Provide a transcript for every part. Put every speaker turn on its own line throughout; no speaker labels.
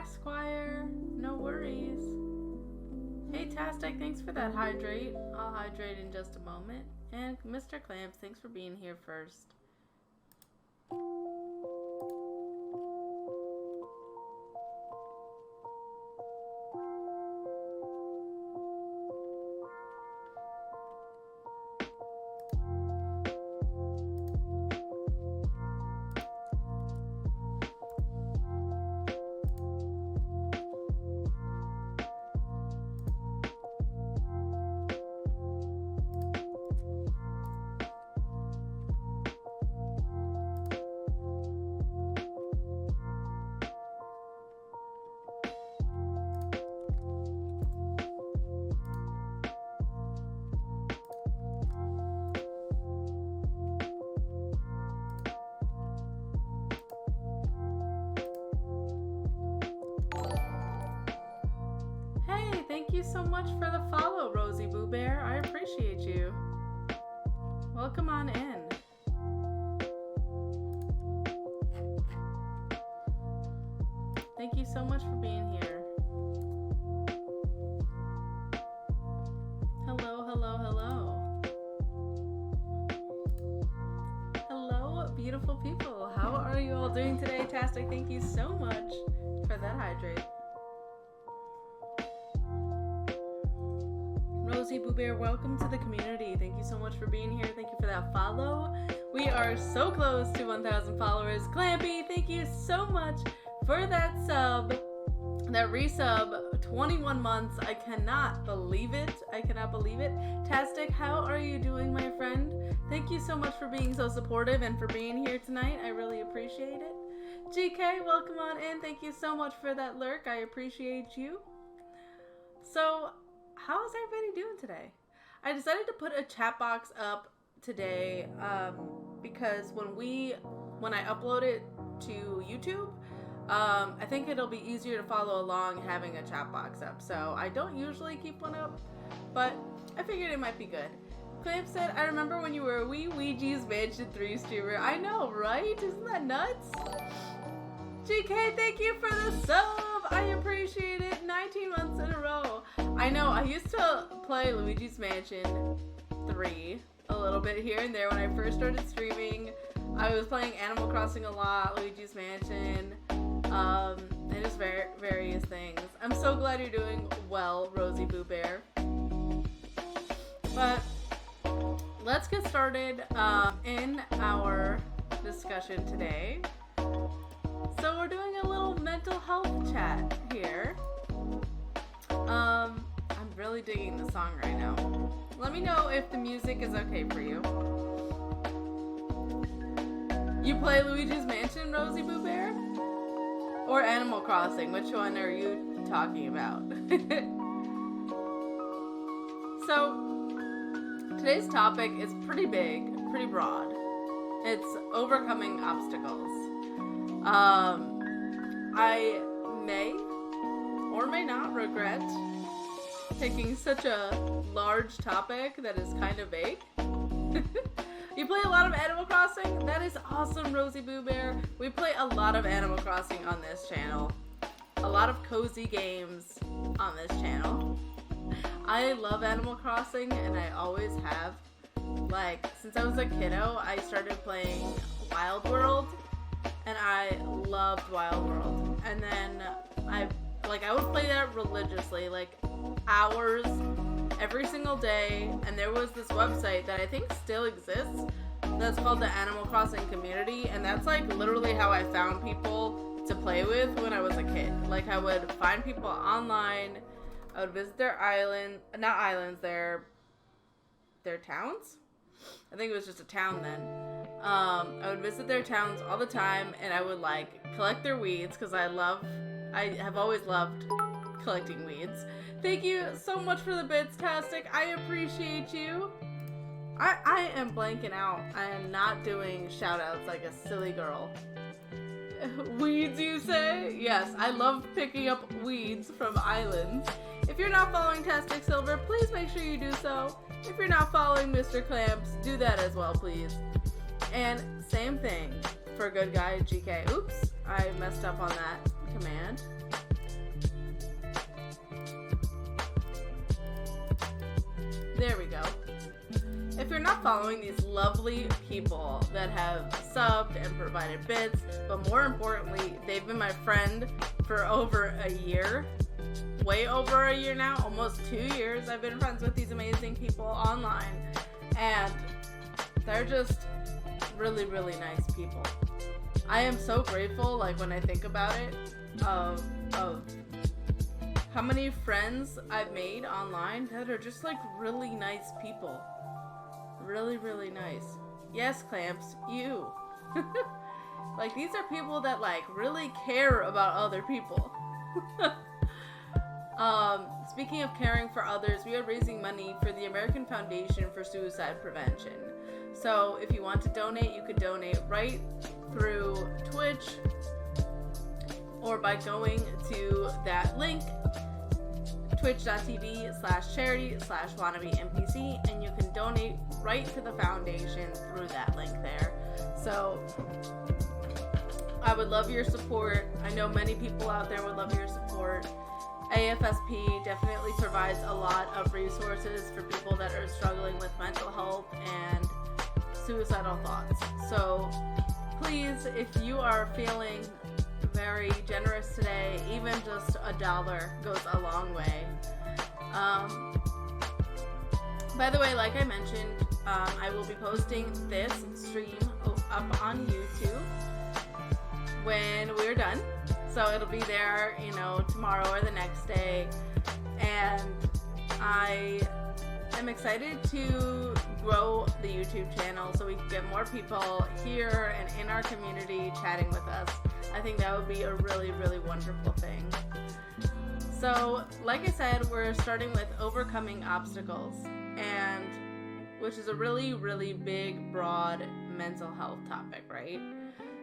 back, Squire. No worries. Hey, Tastic, thanks for that hydrate. I'll hydrate in just a moment. And Mr. Clamps, thanks for being here first. Thank you so much for the follow, Rosie Boo Bear. I appreciate you. Welcome on in. Thank you so much for being here. Hello, hello, hello. Hello, beautiful people. How are you all doing today? Tastic, thank you so much for that hydrate. Rosie Boo Bear, welcome to the community. Thank you so much for being here. Thank you for that follow. We are so close to 1,000 followers. Clampy, thank you so much for that sub, that resub. 21 months. I cannot believe it. I cannot believe it. Tastic, how are you doing, my friend? Thank you so much for being so supportive and for being here tonight. I really appreciate it. GK, welcome on in. Thank you so much for that lurk. I appreciate you. So, how is everybody doing today? I decided to put a chat box up today because when I upload it to YouTube, I think it'll be easier to follow along having a chat box up. So I don't usually keep one up, but I figured it might be good. Clamp said, I remember when you were a wee Ouija's Mansion 3 streamer. I know, right? Isn't that nuts? GK, thank you for the sub. I appreciate it. 19 months in a row. I know, I used to play Luigi's Mansion 3 a little bit here and there when I first started streaming. I was playing Animal Crossing a lot, Luigi's Mansion, and just various things. I'm so glad you're doing well, Rosie Boo Bear. But let's get started in our discussion today. So we're doing a little mental health chat here. I'm really digging the song right now. Let me know if the music is okay for you. You play Luigi's Mansion, Rosie Boo Bear? Or Animal Crossing? Which one are you talking about? So, today's topic is pretty big, pretty broad. It's overcoming obstacles. I may or may not regret picking such a large topic that is kind of vague. You play a lot of Animal Crossing? That is awesome, Rosie Boo Bear. We play a lot of Animal Crossing on this channel. A lot of cozy games on this channel. I love Animal Crossing, and I always have. Like, since I was a kiddo, I started playing Wild World, and I loved Wild World. And then I would play that religiously, like hours every single day. And there was this website that I think still exists that's called the Animal Crossing Community, and that's like literally how I found people to play with when I was a kid. Like, I would find people online, I would visit their their towns. I think it was just a town then. I would visit their towns all the time, and I would like collect their weeds because I have always loved collecting weeds. Thank you so much for the bits, Tastic. I appreciate you. I am blanking out. I am not doing shout outs like a silly girl. Weeds, you say? Yes, I love picking up weeds from islands. If you're not following Tastic Silver, please make sure you do so. If you're not following Mr. Clamps, do that as well, please. And same thing for good guy GK. Oops, I messed up on that command. you're not following these lovely people that have subbed and provided bits, but more importantly, they've been my friend for over a year, way over a year now, almost 2 years. I've been friends with these amazing people online, and they're just really, really nice people. I am so grateful, like, when I think about it, of how many friends I've made online that are just, like, really nice people. Really, really nice. Yes, Clamps, you. Like, these are people that, like, really care about other people. Speaking of caring for others, we are raising money for the American Foundation for Suicide Prevention. So if you want to donate, you could donate right through Twitch or by going to that link, twitch.tv/charity/wannabeNPC, and you can donate right to the foundation through that link there. So I would love your support. I know many people out there would love your support. AFSP definitely provides a lot of resources for people that are struggling with mental health and suicidal thoughts. So please, if you are feeling very generous today, even just $1 goes a long way. By the way, like I mentioned, I will be posting this stream up on YouTube when we're done. So it'll be there, you know, tomorrow or the next day. And I am excited to grow the YouTube channel so we can get more people here and in our community chatting with us. I think that would be a really, really wonderful thing. So, like I said, we're starting with overcoming obstacles, and which is a really, really big, broad mental health topic, right?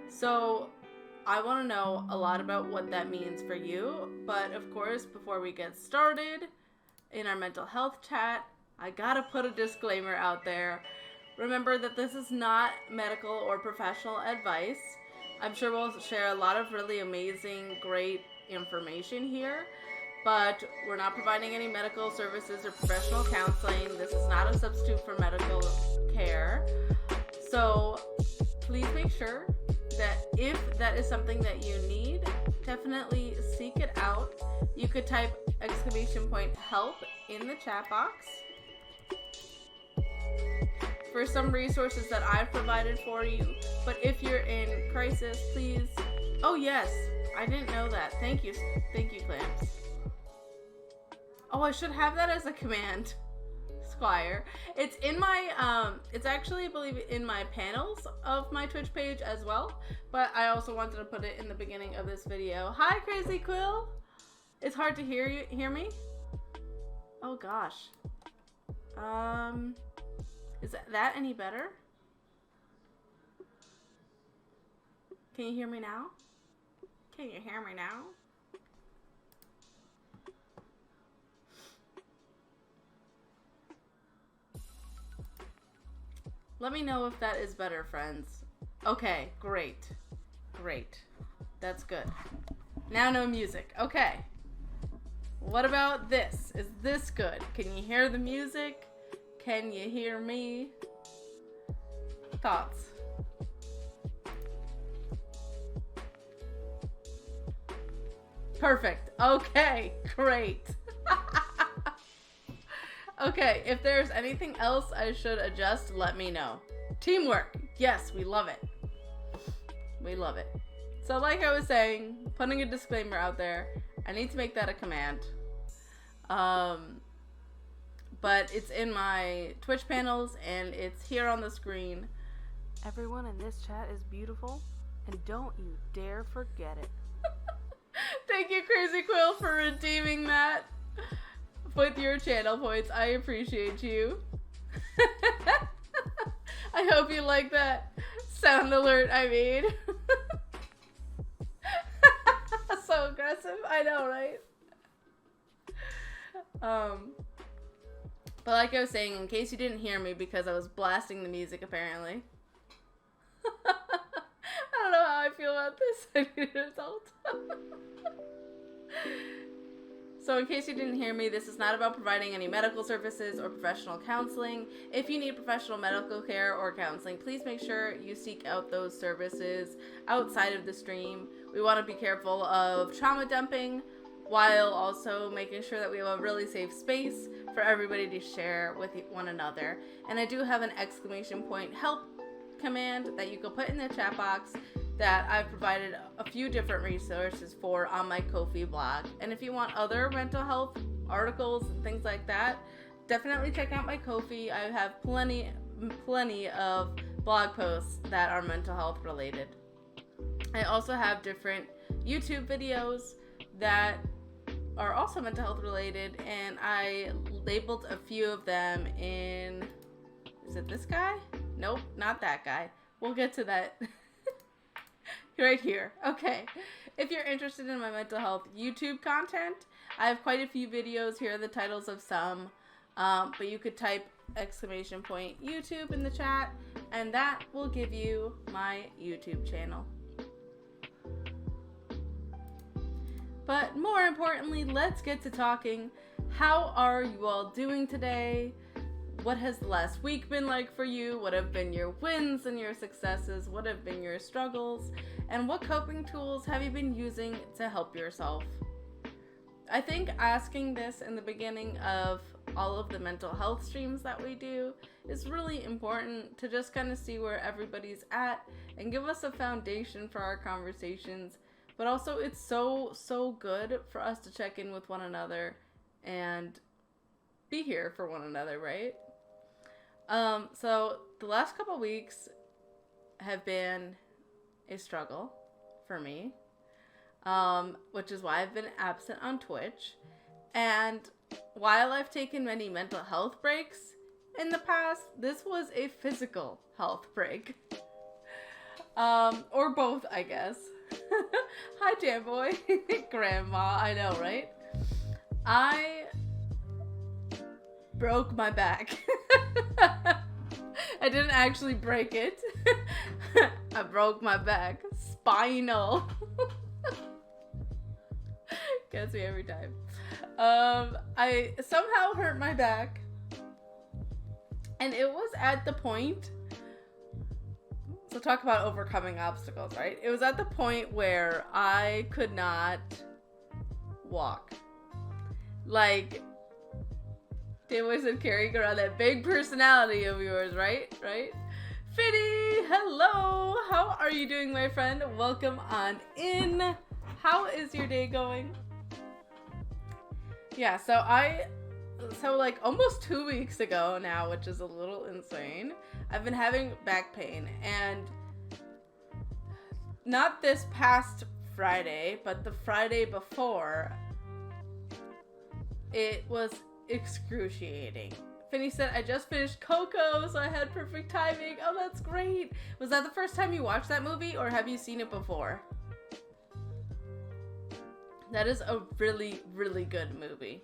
So I want to know a lot about what that means for you, but of course, before we get started in our mental health chat, I gotta put a disclaimer out there. Remember that this is not medical or professional advice. I'm sure we'll share a lot of really amazing, great information here, but we're not providing any medical services or professional counseling. This is not a substitute for medical care. So please make sure that if that is something that you need, definitely seek it out. You could type !help in the chat box for some resources that I've provided for you. But if you're in crisis, please. Oh yes, I didn't know that. Thank you, Clamps. Oh, I should have that as a command. Squire. It's in my, it's actually, I believe, in my panels of my Twitch page as well, but I also wanted to put it in the beginning of this video. Hi, Crazy Quill! It's hard to hear me? Oh gosh. Is that any better? Can you hear me now? Can you hear me now? Let me know if that is better, friends. Okay, great. Great. That's good. Now no music. Okay. What about this? Is this good? Can you hear the music? Can you hear me? Thoughts? Perfect. Okay, great. Okay, if there's anything else I should adjust, let me know. Teamwork. Yes, we love it. We love it. So like I was saying, putting a disclaimer out there, I need to make that a command. But it's in my Twitch panels and it's here on the screen. Everyone in this chat is beautiful, and don't you dare forget it. Thank you, Crazy Quill, for redeeming that with your channel points. I appreciate you. I hope you like that sound alert I made. So aggressive, I know, right? But like I was saying, in case you didn't hear me because I was blasting the music apparently. I don't know how I feel about this. I need a result. So in case you didn't hear me, this is not about providing any medical services or professional counseling. If you need professional medical care or counseling, please make sure you seek out those services outside of the stream. We want to be careful of trauma dumping while also making sure that we have a really safe space for everybody to share with one another. And I do have an ! help command that you can put in the chat box that I've provided a few different resources for on my Ko-fi blog. And if you want other mental health articles and things like that, definitely check out my Ko-fi. I have plenty of blog posts that are mental health related. I also have different YouTube videos that are also mental health related, and I labeled a few of them in, is it this guy? Nope, not that guy. We'll get to that right here. Okay. If you're interested in my mental health YouTube content, I have quite a few videos. Here are the titles of some. But you could type !YouTube in the chat, and that will give you my YouTube channel. But more importantly, let's get to talking. How are you all doing today? What has the last week been like for you? What have been your wins and your successes? What have been your struggles? And what coping tools have you been using to help yourself? I think asking this in the beginning of all of the mental health streams that we do is really important to just kind of see where everybody's and give us a foundation for our conversations. But also it's so good for us to check in with one another and be here for one another, right? So the last couple weeks have been a struggle for me, which is why I've been absent on Twitch. And while I've taken many mental health breaks in the past, this was a physical health break. Or both, I guess. Hi, Jamboy. Grandma, I know, right? I broke my back. I didn't actually break it. I broke my back. Spinal. Gets me every time. I somehow hurt my back. And it was at the point, so talk about overcoming obstacles, right? It was at the point where I could not walk. Like, David said, carrying around that big personality of yours, right? Right? Fitty, hello! How are you doing, my friend? Welcome on in. How is your day going? Yeah, so like almost 2 weeks ago now, which is a little insane, I've been having back pain, and not this past Friday, but the Friday before, it was excruciating. Finney said, I just finished Coco, so I had perfect timing. Oh, that's great. Was that the first time you watched that movie, or have you seen it before? That is a really, really good movie.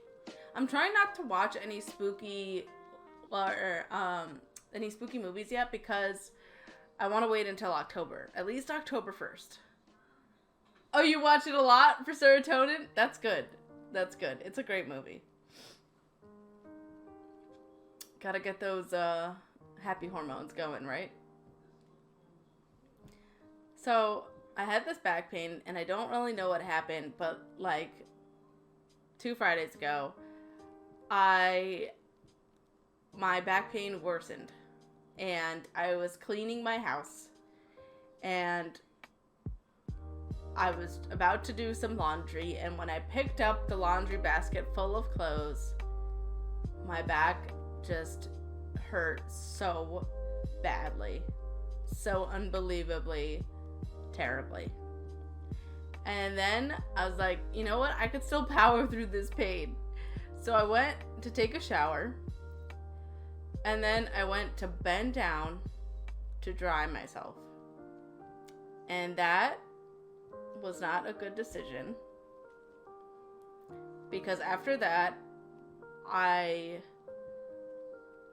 I'm trying not to watch any spooky movies yet because I want to wait until October. At least October 1st. Oh, you watch it a lot for serotonin? That's good. That's good. It's a great movie. Gotta get those happy hormones going, right? So I had this back pain, and I don't really know what happened, but like 2 Fridays ago, my back pain worsened, and I was cleaning my house, and I was about to do some laundry, and when I picked up the laundry basket full of clothes, my back just hurt so badly, so unbelievably terribly. And then I was like, you know what? I could still power through this pain. So I went to take a shower, and then I went to bend down to dry myself. And that was not a good decision, because after that, I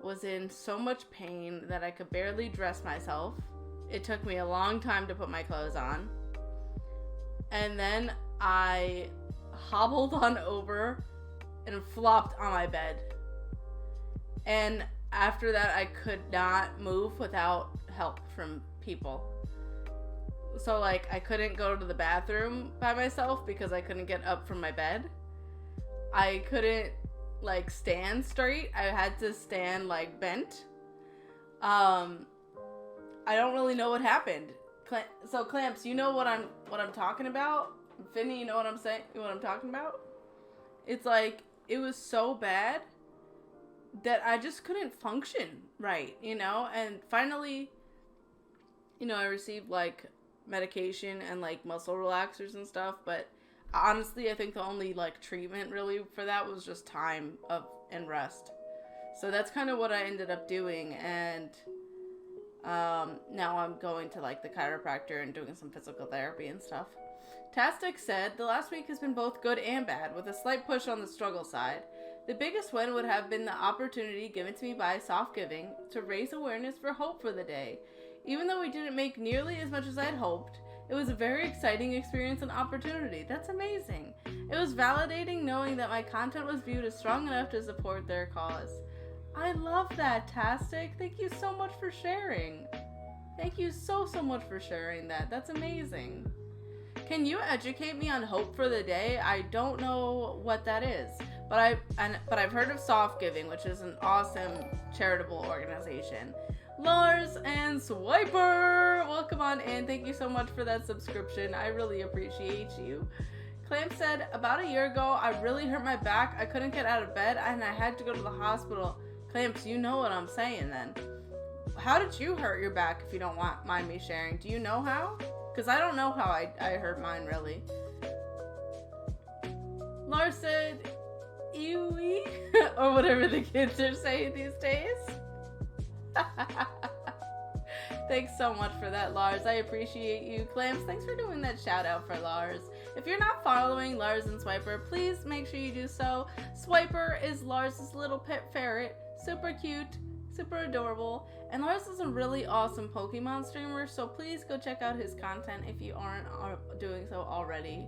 was in so much pain that I could barely dress myself. It took me a long time to put my clothes on. And then I hobbled on over and flopped on my bed. And after that, I could not move without help from people. So, like, I couldn't go to the bathroom by myself because I couldn't get up from my bed. I couldn't, like, stand straight. I had to stand, like, bent. I don't really know what happened. So, Clamps, you know what I'm talking about? Finny, you know what I'm saying? What I'm talking about? It's like, it was so bad that I just couldn't function right, you know? And finally, you know, I received, like, medication and, like, muscle relaxers and stuff, but honestly, I think the only, like, treatment really for that was just time and rest. So that's kind of what I ended up doing, and now I'm going to, like, the chiropractor and doing some physical therapy and stuff. Tastic said, the last week has been both good and bad, with a slight push on the struggle side. The biggest win would have been the opportunity given to me by Soft Giving to raise awareness for hope for the day. Even though we didn't make nearly as much as I'd hoped, it was a very exciting experience and opportunity. That's amazing. It was validating knowing that my content was viewed as strong enough to support their cause. I love that, Tastic. Thank you so much for sharing. Thank you so much for sharing that. That's amazing. Can you educate me on Hope for the Day? I don't know what that is, but I've heard of Soft Giving, which is an awesome charitable organization. Lars and Swiper, welcome on in. Thank you so much for that subscription. I really appreciate you. Clamp said, about a year ago, I really hurt my back. I couldn't get out of bed and I had to go to the hospital. Clamps, you know what I'm saying then. How did you hurt your back, if you don't mind me sharing? Do you know how? Because I don't know how I hurt mine, really. Lars said, ewy, or whatever the kids are saying these days. Thanks so much for that, Lars. I appreciate you. Clamps, thanks for doing that shout out for Lars. If you're not following Lars and Swiper, please make sure you do so. Swiper is Lars's little pet ferret. Super cute, super adorable, and Lars is a really awesome Pokemon streamer, so please go check out his content if you aren't doing so already.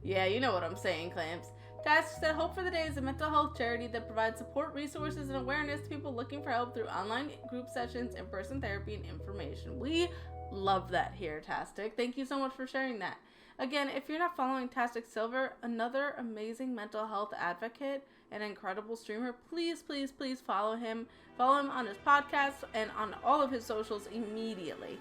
Yeah, you know what I'm saying, Clamps. Task said, Hope for the Day is a mental health charity that provides support, resources, and awareness to people looking for help through online group sessions, in-person therapy, and information. We love that here, Tastic. Thank you so much for sharing that. Again, if you're not following Tastic Silver, another amazing mental health advocate, an incredible streamer, please follow him. Follow him on his podcast and on all of his socials immediately.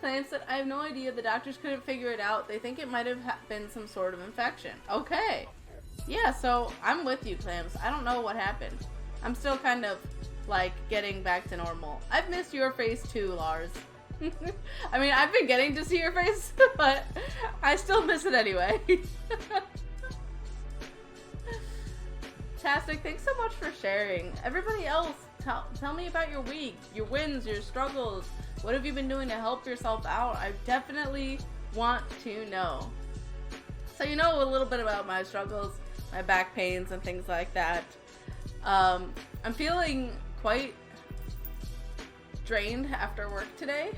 Claims that I have no idea, the doctors couldn't figure it out. They think it might have been some sort of infection. Okay. Yeah, so I'm with you, Clams. I don't know what happened. I'm still kind of, like, getting back to normal. I've missed your face too, Lars. I mean, I've been getting to see your face, but I still miss it anyway. Tastic, thanks so much for sharing. Everybody else, tell me about your week, your wins, your struggles. What have you been doing to help yourself out? I definitely want to know. So you know a little bit about my struggles, my back pains and things like that. I'm feeling quite drained after work today.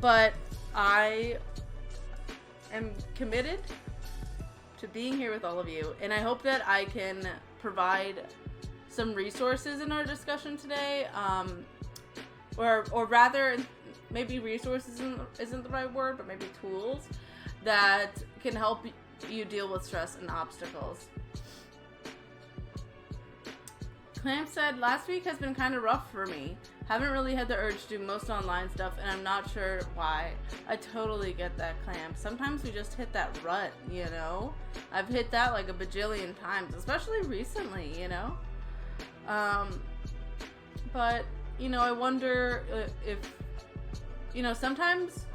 But I am committed to being here with all of you, and I hope that I can provide some resources in our discussion today, or rather, maybe resources isn't the right word, but maybe tools that can help you deal with stress and obstacles. Clamp said, last week has been kind of rough for me. Haven't really had the urge to do most online stuff, and I'm not sure why. I totally get that, Clamp. Sometimes we just hit that rut, you know? I've hit that like a bajillion times, especially recently, you know? But, you know, I wonder if, you know, sometimes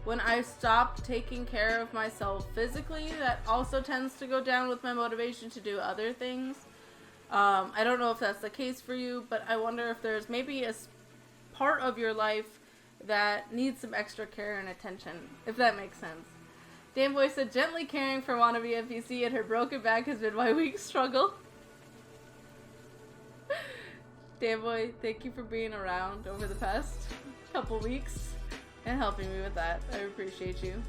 when I stop taking care of myself physically, that also tends to go down with my motivation to do other things. I don't know if that's the case for you, but I wonder if there's maybe a part of your life that needs some extra care and attention, if that makes sense. Danboy said, gently caring for wannabeNPC and her broken back has been my week's struggle. Danboy, thank you for being around over the past couple weeks and helping me with that. I appreciate you.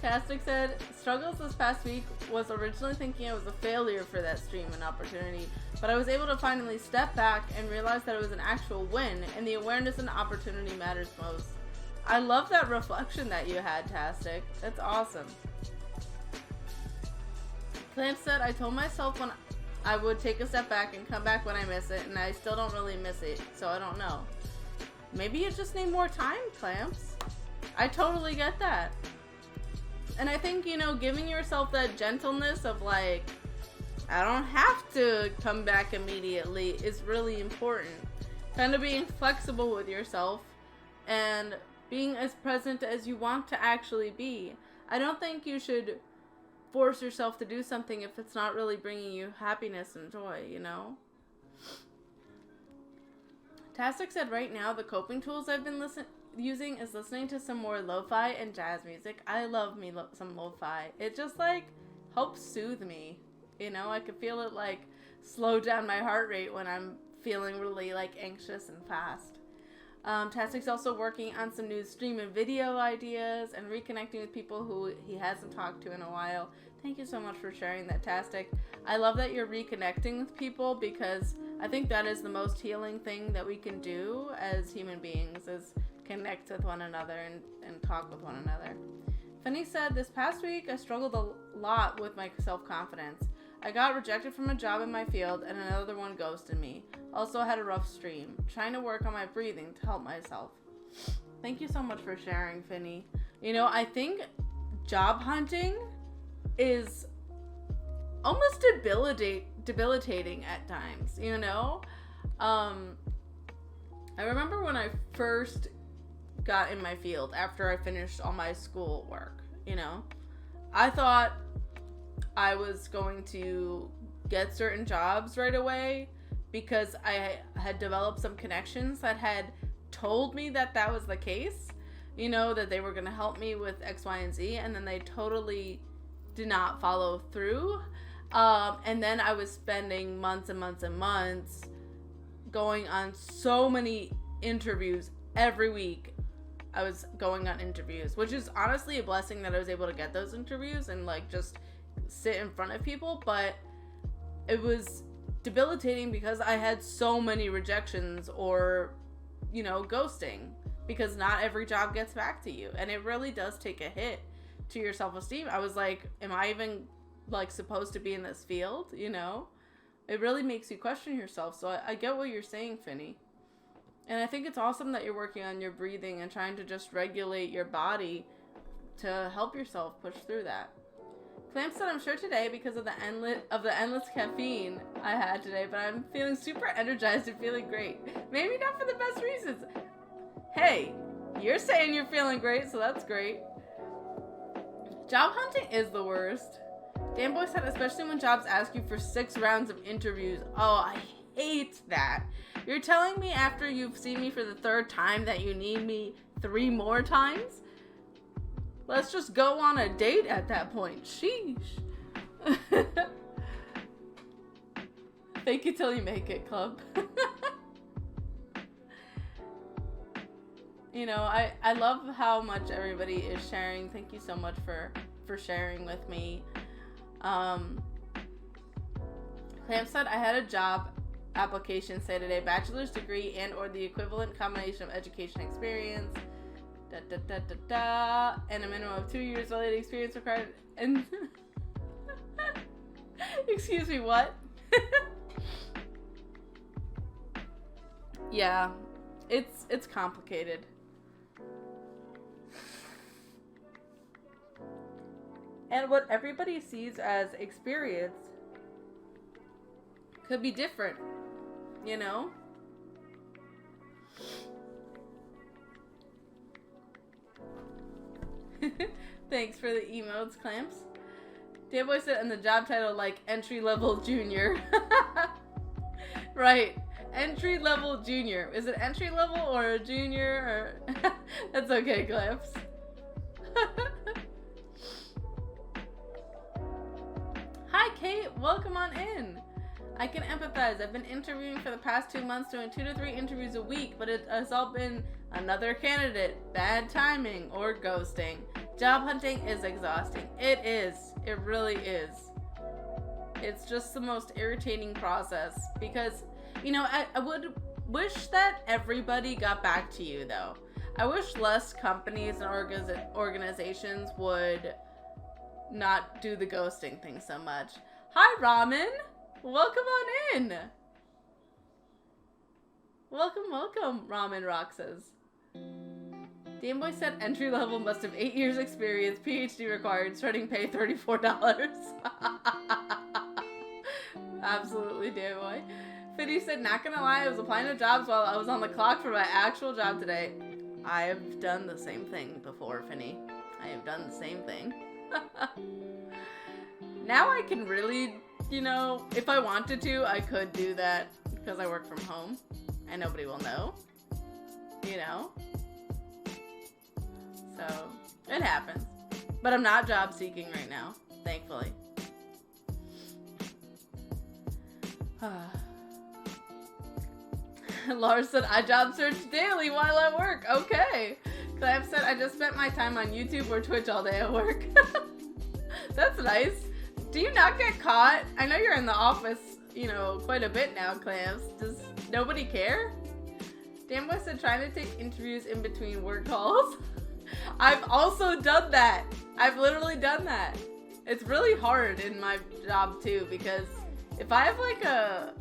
Tastic said, struggles this past week was originally thinking I was a failure for that stream and opportunity, but I was able to finally step back and realize that it was an actual win, and the awareness and opportunity matters most. I love that reflection that you had, Tastic. That's awesome. Clamp said, I told myself when I would take a step back and come back when I miss it, and I still don't really miss it, so I don't know. Maybe you just need more time, Clamps. I totally get that. And I think, giving yourself that gentleness of like, I don't have to come back immediately is really important. Kind of being flexible with yourself and being as present as you want to actually be. I don't think you should force yourself to do something if it's not really bringing you happiness and joy, Tastic said right now the coping tools I've been using is listening to some more lo-fi and jazz music. I love me some lo-fi. It just helps soothe me. I can feel it slow down my heart rate when I'm feeling really anxious and fast. Tastic's also working on some new stream and video ideas and reconnecting with people who he hasn't talked to in a while. Thank you so much for sharing that, Tastic. I love that you're reconnecting with people because I think that is the most healing thing that we can do as human beings is connect with one another and talk with one another. Fanny said, this past week I struggled a lot with my self-confidence. I got rejected from a job in my field and another one ghosted me. Also had a rough stream. Trying to work on my breathing to help myself. Thank you so much for sharing, Finny. I think job hunting is almost debilitating at times, I remember when I first got in my field after I finished all my school work, I thought I was going to get certain jobs right away because I had developed some connections that had told me that that was the case, that they were going to help me with X, Y, and Z, and then they totally did not follow through. And then I was spending months and months and months going on so many interviews every week. I was going on interviews, which is honestly a blessing that I was able to get those interviews and just sit in front of people, but it was debilitating because I had so many rejections or, ghosting, because not every job gets back to you, and it really does take a hit to your self-esteem. I was like, am I even supposed to be in this field? It really makes you question yourself. So I get what you're saying, Finny. And I think it's awesome that you're working on your breathing and trying to just regulate your body to help yourself push through that. Clamp said, I'm sure today, because of the endless caffeine I had today, but I'm feeling super energized and feeling great. Maybe not for the best reasons. Hey, you're saying you're feeling great, so that's great. Job hunting is the worst. Dan Boy said, especially when jobs ask you for 6 rounds of interviews. Oh, I hate that. You're telling me after you've seen me for the 3rd time that you need me 3 more times? Let's just go on a date at that point. Sheesh. Fake it till you make it, club. I love how much everybody is sharing. Thank you so much for sharing with me. Clamp said, I had a job application say today, bachelor's degree and or the equivalent combination of education experience, and a minimum of 2 years related experience required. And excuse me, what? Yeah, it's complicated. And what everybody sees as experience could be different, Thanks for the emotes, Clamps. Dayboy said in the job title, entry-level junior. Right. Entry-level junior. Is it entry-level or a junior? Or that's okay, Clamps. Hi, Kate. Welcome on in. I can empathize. I've been interviewing for the past 2 months, doing 2 to 3 interviews a week, but it has all been another candidate, bad timing, or ghosting. Job hunting is exhausting. It is. It really is. It's just the most irritating process because, you know, I would wish that everybody got back to you, though. I wish less companies and organizations would not do the ghosting thing so much. Hi, Ramen. Welcome on in. Welcome, Ramen Roxas. Gameboy said entry level must have 8 years experience, PhD required, starting pay $34. Absolutely, Gameboy. Fiddy said, not gonna lie, I was applying to jobs while I was on the clock for my actual job today. I have done the same thing before, Finny. I have done the same thing. Now I can really, you know, if I wanted to, I could do that because I work from home and nobody will know, you know? So, it happens. But I'm not job seeking right now, thankfully. Lars said, I job search daily while at work. Okay. Clam said, I just spent my time on YouTube or Twitch all day at work. That's nice. Do you not get caught? I know you're in the office, you know, quite a bit now, Clams. Does nobody care? Danboy said, trying to take interviews in between work calls. I've also done that. I've literally done that. It's really hard in my job, too, because if I have, like, a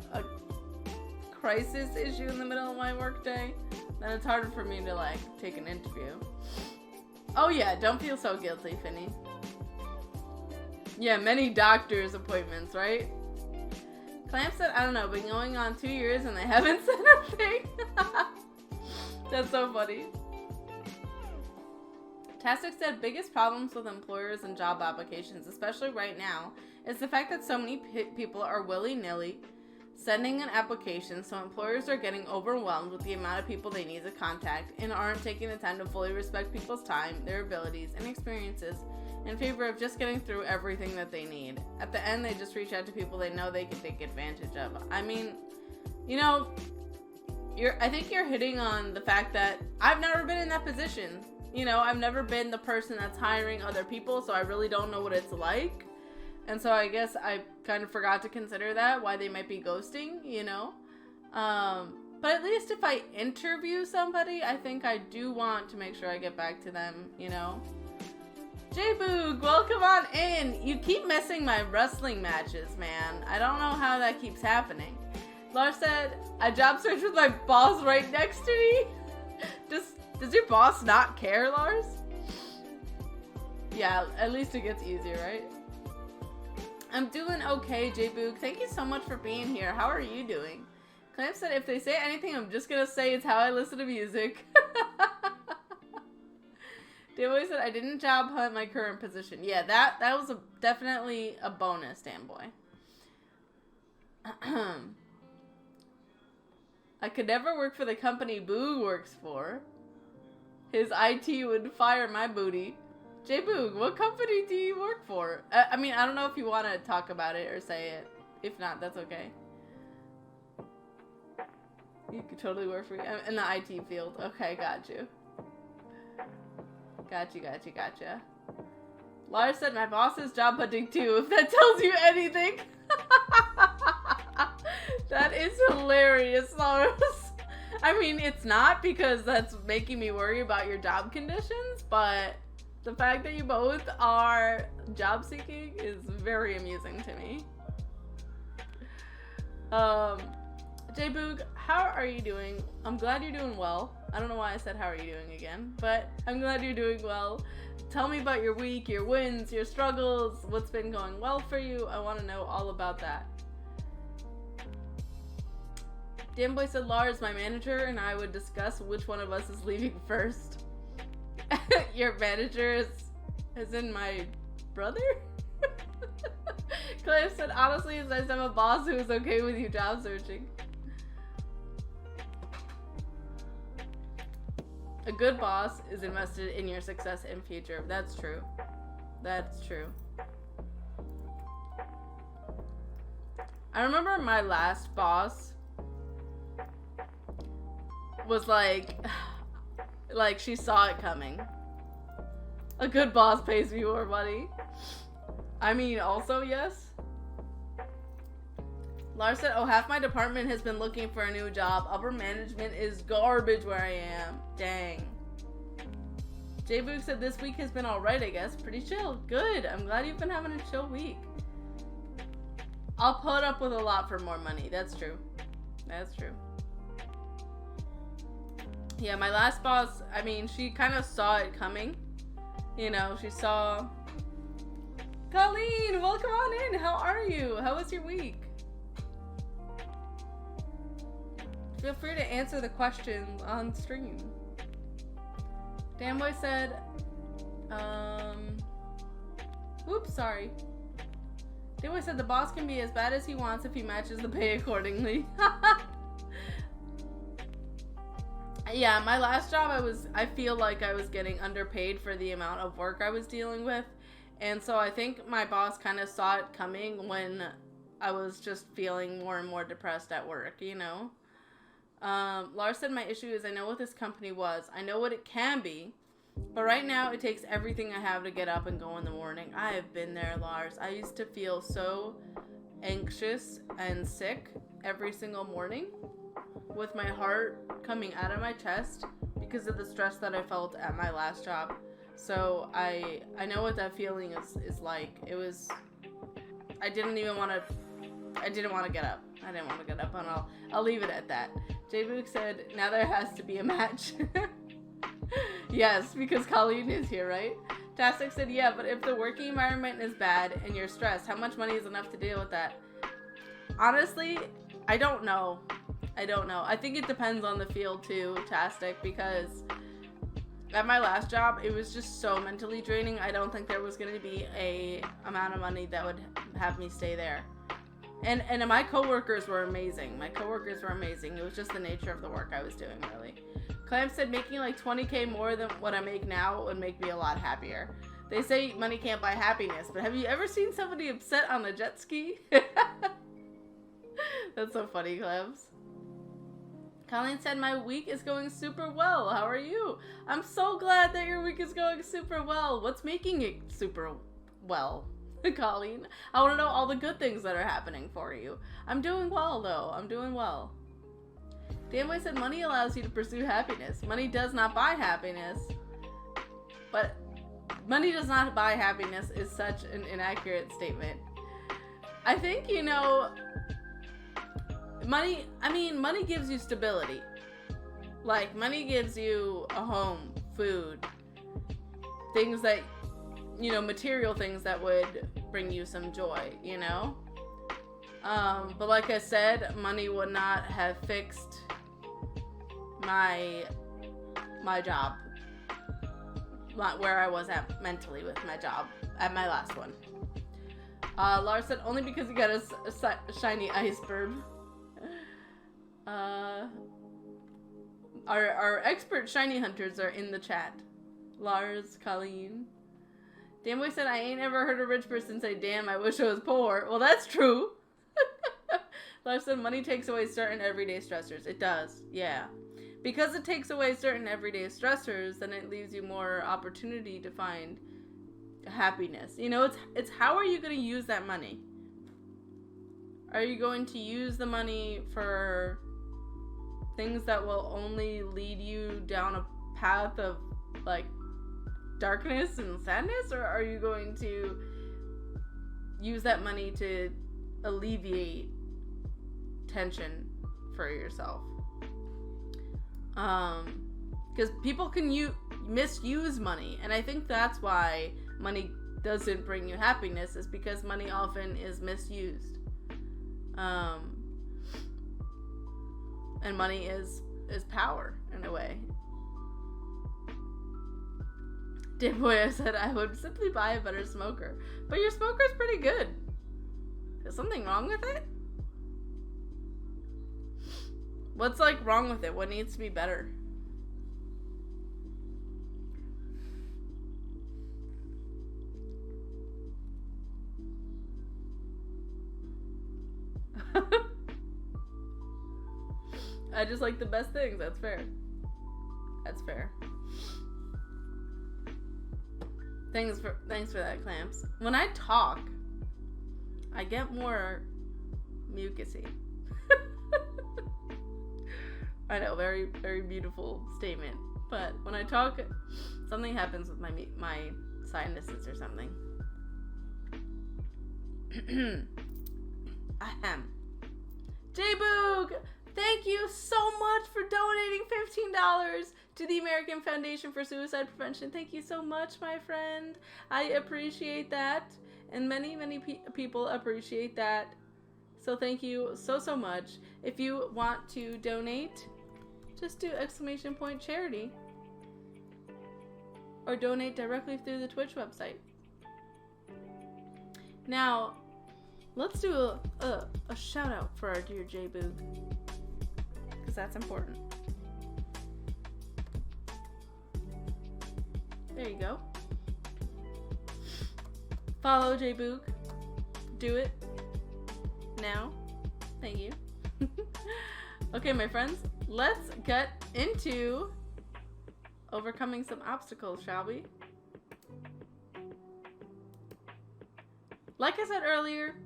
crisis issue in the middle of my workday, then it's harder for me to, like, take an interview. Oh, yeah, don't feel so guilty, Finny. Yeah, many doctor's appointments, right? Clamp said, I don't know, been going on 2 years and they haven't said a thing. That's so funny. Tastic said, biggest problems with employers and job applications, especially right now, is the fact that so many people are willy-nilly sending an application, so employers are getting overwhelmed with the amount of people they need to contact and aren't taking the time to fully respect people's time, their abilities, and experiences in favor of just getting through everything that they need. At the end, they just reach out to people they know they can take advantage of. I mean, you know, I think you're hitting on the fact that I've never been in that position. You know, I've never been the person that's hiring other people, so I really don't know what it's like. And so I guess I kind of forgot to consider that, why they might be ghosting, you know. But at least if I interview somebody, I think I do want to make sure I get back to them, you know. J-Boog, welcome on in. You keep missing my wrestling matches, man. I don't know how that keeps happening. Lars said, I job search with my boss right next to me. Does your boss not care, Lars? Yeah, at least it gets easier, right? I'm doing okay, J-Boog. Thank you so much for being here. How are you doing? Clamp said, if they say anything, I'm just gonna say it's how I listen to music. Danboy said, I didn't job hunt my current position. Yeah, that was definitely a bonus, Danboy. I could never work for the company Boog works for. His IT would fire my booty. J-Boog, what company do you work for? I mean, I don't know if you want to talk about it or say it. If not, that's okay. You could totally work for in the IT field. Okay, got you. Gotcha. Lars said, my boss is job hunting too, if that tells you anything. That is hilarious, Lars. I mean, it's not, because that's making me worry about your job conditions, but the fact that you both are job seeking is very amusing to me. J-Boog, how are you doing? I'm glad you're doing well. I don't know why I said how are you doing again, but I'm glad you're doing well. Tell me about your week, your wins, your struggles, what's been going well for you. I want to know all about that. Danboy said, Lars, my manager and I would discuss which one of us is leaving first. Your manager is in my brother? Cliff said, honestly, it's nice to have a boss who is okay with you job searching. A good boss is invested in your success and future. That's true. That's true. I remember my last boss was like she saw it coming. A good boss pays me more money. I mean, also, yes. Lars said, oh, half my department has been looking for a new job. Upper management is garbage where I am. Dang. J-Book said this week has been alright, I guess. Pretty chill. Good. I'm glad you've been having a chill week. I'll put up with a lot for more money. That's true. That's true. Yeah, my last boss, I mean, she kind of saw it coming. You know, she saw... Colleen, welcome on in. How are you? How was your week? Feel free to answer the questions on stream. Danboy said, oops, sorry. Danboy said the boss can be as bad as he wants if he matches the pay accordingly. Yeah, my last job, I feel like I was getting underpaid for the amount of work I was dealing with. And so I think my boss kind of saw it coming when I was just feeling more and more depressed at work, you know? Lars said my issue is I know what this company was. I know what it can be. But right now it takes everything I have to get up and go in the morning. I have been there, Lars. I used to feel so anxious and sick every single morning with my heart coming out of my chest because of the stress that I felt at my last job. So I know what that feeling is like. It was, I didn't want to get up. I didn't want to get up, and I'll leave it at that. J-Book said, now there has to be a match. Yes, because Colleen is here, right? Tastic said, yeah, but if the working environment is bad and you're stressed, how much money is enough to deal with that? Honestly, I don't know. I think it depends on the field too, Tastic, because at my last job, it was just so mentally draining. I don't think there was going to be a amount of money that would have me stay there. And my coworkers were amazing. It was just the nature of the work I was doing, really. Clam said making like 20K more than what I make now would make me a lot happier. They say money can't buy happiness, but have you ever seen somebody upset on a jet ski? That's so funny, Clebs. Colleen said my week is going super well. How are you? I'm so glad that your week is going super well. What's making it super well? Colleen, I want to know all the good things that are happening for you. I'm doing well, though. I'm doing well. Danboy said money allows you to pursue happiness. Money does not buy happiness. But money does not buy happiness is such an inaccurate statement. I think, you know, money gives you stability. Like, money gives you a home, food, things that, you know, material things that would bring you some joy, you know? But like I said, money would not have fixed my job, where I was at mentally with my job at my last one. Lars said only because he got a shiny iceberg. Our expert shiny hunters are in the chat. Lars, Colleen. Danboy said, I ain't ever heard a rich person say, damn, I wish I was poor. Well, that's true. Lars said, money takes away certain everyday stressors. It does, yeah. Because it takes away certain everyday stressors, then it leaves you more opportunity to find happiness. You know, it's how are you going to use that money? Are you going to use the money for things that will only lead you down a path of, like, darkness and sadness, or are you going to use that money to alleviate tension for yourself? Because people can misuse money, and I think that's why money doesn't bring you happiness, is because money often is misused. And money is power in a way. Dipboy said, I would simply buy a better smoker. But your smoker's pretty good. Is something wrong with it? What's, like, wrong with it? What needs to be better? I just like the best things. That's fair. That's fair. Thanks for that, Clamps. When I talk, I get more mucusy. I know, very, very beautiful statement. But when I talk, something happens with my sinuses or something. Ahem. J-Boog, thank you so much for donating $15 to the American Foundation for Suicide Prevention. Thank you so much, my friend. I appreciate that. And many, many people appreciate that. So thank you so much. If you want to donate, just do !charity. Or donate directly through the Twitch website. Now, let's do a shout out for our dear J-Boog. Because that's important. There you go. Follow J-Boog. Do it. Now. Thank you. Okay, my friends. Let's get into overcoming some obstacles, shall we? Like I said earlier,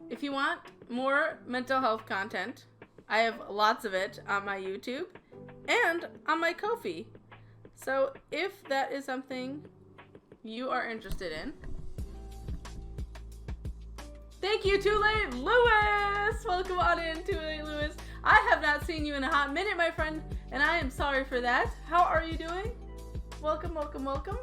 if you want more mental health content, I have lots of it on my YouTube and on my Ko-fi. So if that is something you are interested in, thank you, Too Late Lewis! Welcome on in, Too Late Lewis. I have not seen you in a hot minute, my friend, and I am sorry for that. How are you doing? Welcome, welcome, welcome.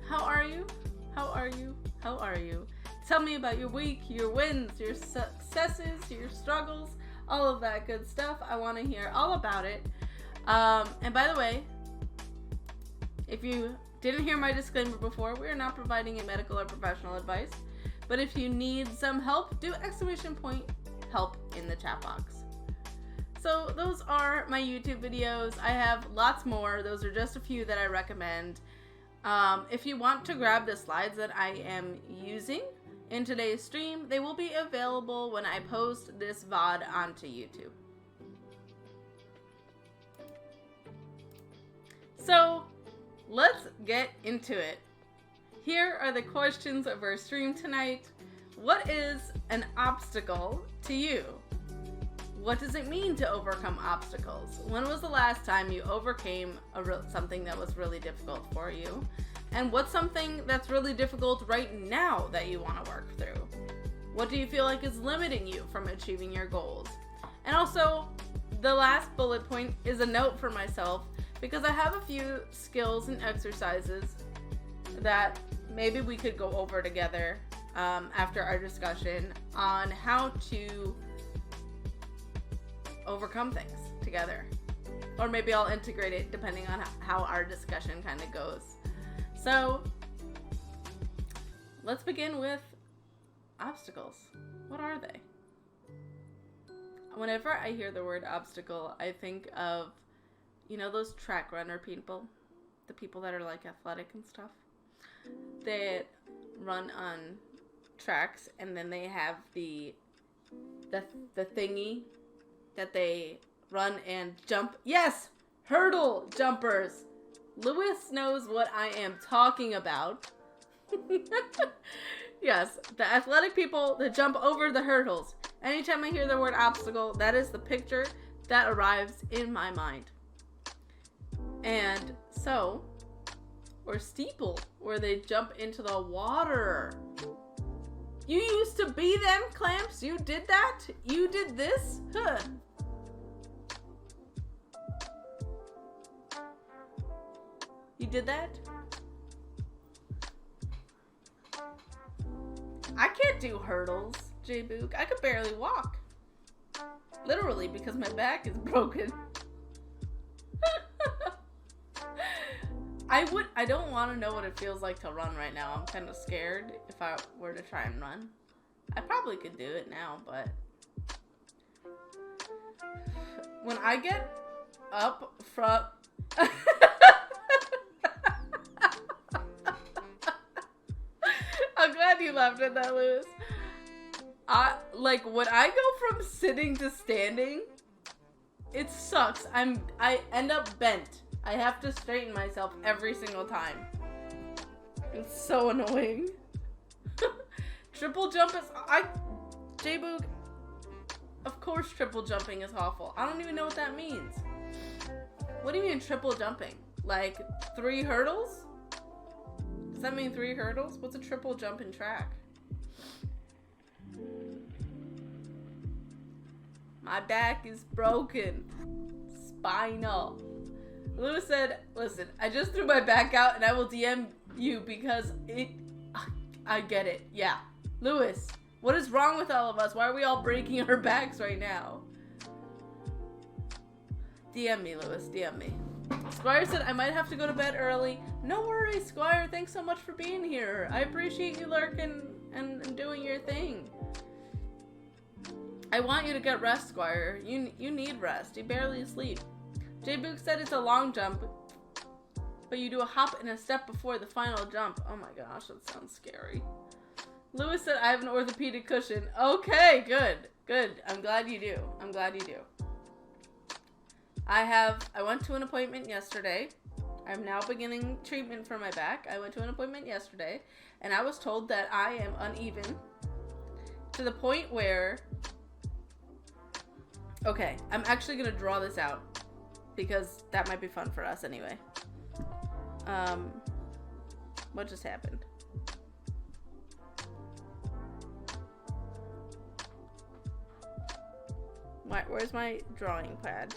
How are you? How are you? How are you? Tell me about your week, your wins, your successes, your struggles, all of that good stuff. I want to hear all about it. And by the way, if you didn't hear my disclaimer before, we are not providing a medical or professional advice. But if you need some help, do !help in the chat box. So those are my YouTube videos. I have lots more. Those are just a few that I recommend. If you want to grab the slides that I am using in today's stream, they will be available when I post this VOD onto YouTube. So let's get into it. Here are the questions of our stream tonight. What is an obstacle to you? What does it mean to overcome obstacles? When was the last time you overcame something that was really difficult for you? And what's something that's really difficult right now that you want to work through? What do you feel like is limiting you from achieving your goals? And also, the last bullet point is a note for myself, because I have a few skills and exercises that maybe we could go over together after our discussion on how to overcome things together. Or maybe I'll integrate it depending on how our discussion kind of goes. So let's begin with obstacles. What are they? Whenever I hear the word obstacle, I think of, you know, those track runner people, the people that are like athletic and stuff. They run on tracks and then they have the thingy that they run and jump. Yes! Hurdle jumpers! Lewis knows what I am talking about. Yes, the athletic people that jump over the hurdles. Anytime I hear the word obstacle, that is the picture that arrives in my mind. And so, or steeple, where they jump into the water. You used to be them, Clamps? You did that? You did this? Huh. You did that? I can't do hurdles, J-Boog. I could barely walk. Literally, because my back is broken. I don't want to know what it feels like to run right now. I'm kind of scared if I were to try and run. I probably could do it now, but when I get up from... I'm glad you laughed at that, Lewis. When I go from sitting to standing, it sucks. I end up bent. I have to straighten myself every single time. It's so annoying. Triple jump is... J-Boog, of course triple jumping is awful. I don't even know what that means. What do you mean triple jumping? Like 3 hurdles? Does that mean 3 hurdles? What's a triple jump in track? My back is broken. Spinal. Lewis said, listen, I just threw my back out and I will DM you because I get it. Yeah. Lewis, what is wrong with all of us? Why are we all breaking our backs right now? DM me, Lewis. DM me. Squire said, I might have to go to bed early. No worries, Squire. Thanks so much for being here. I appreciate you lurking and doing your thing. I want you to get rest, Squire. You need rest. You barely sleep. J-Boog said it's a long jump, but you do a hop and a step before the final jump. Oh my gosh, that sounds scary. Lewis said I have an orthopedic cushion. Okay, good. Good. I'm glad you do. I'm glad you do. I went to an appointment yesterday. I'm now beginning treatment for my back. I went to an appointment yesterday, and I was told that I am uneven to the point where... Okay, I'm actually going to draw this out because that might be fun for us anyway. What just happened? Where's my drawing pad?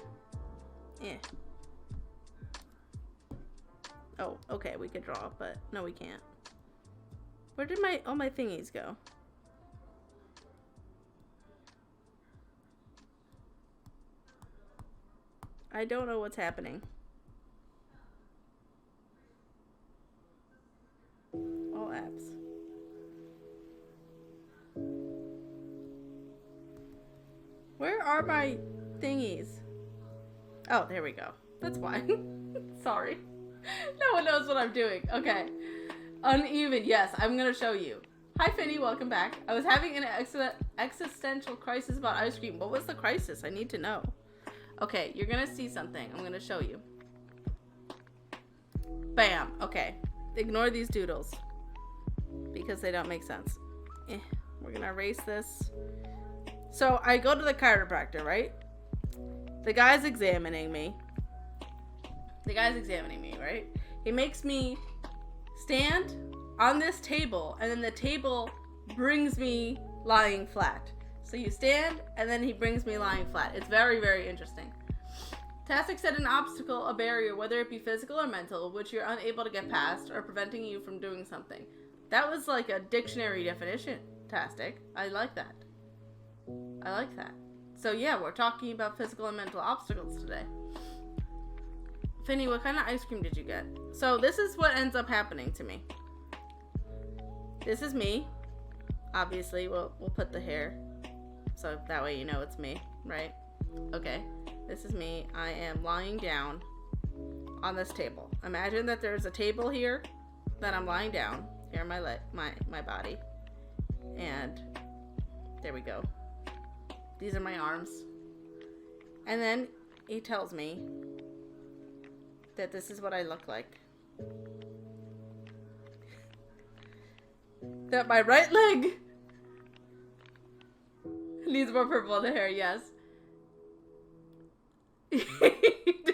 Oh, okay, we could draw, but no, we can't. Where did all my thingies go? I don't know what's happening. All apps. Where are my thingies? Oh, there we go. That's fine. Sorry. No one knows what I'm doing. Okay. Uneven. Yes, I'm going to show you. Hi, Finny. Welcome back. I was having an existential crisis about ice cream. What was the crisis? I need to know. Okay, you're going to see something. I'm going to show you. Bam. Okay. Ignore these doodles because they don't make sense. We're going to erase this. So I go to the chiropractor, right? The guy's examining me. Right? He makes me stand on this table, and then the table brings me lying flat. So you stand, and then he brings me lying flat. It's very, very interesting. Tastic said an obstacle, a barrier, whether it be physical or mental, which you're unable to get past or preventing you from doing something. That was like a dictionary definition, Tastic. I like that. So yeah, we're talking about physical and mental obstacles today. Finny, what kind of ice cream did you get? So this is what ends up happening to me. This is me. Obviously, we'll put the hair so that way you know it's me, right? Okay, this is me. I am lying down on this table. Imagine that there's a table here that I'm lying down. Here are my body. And there we go. These are my arms. And then he tells me that this is what I look like. That my right leg needs more purple in the hair, yes. Did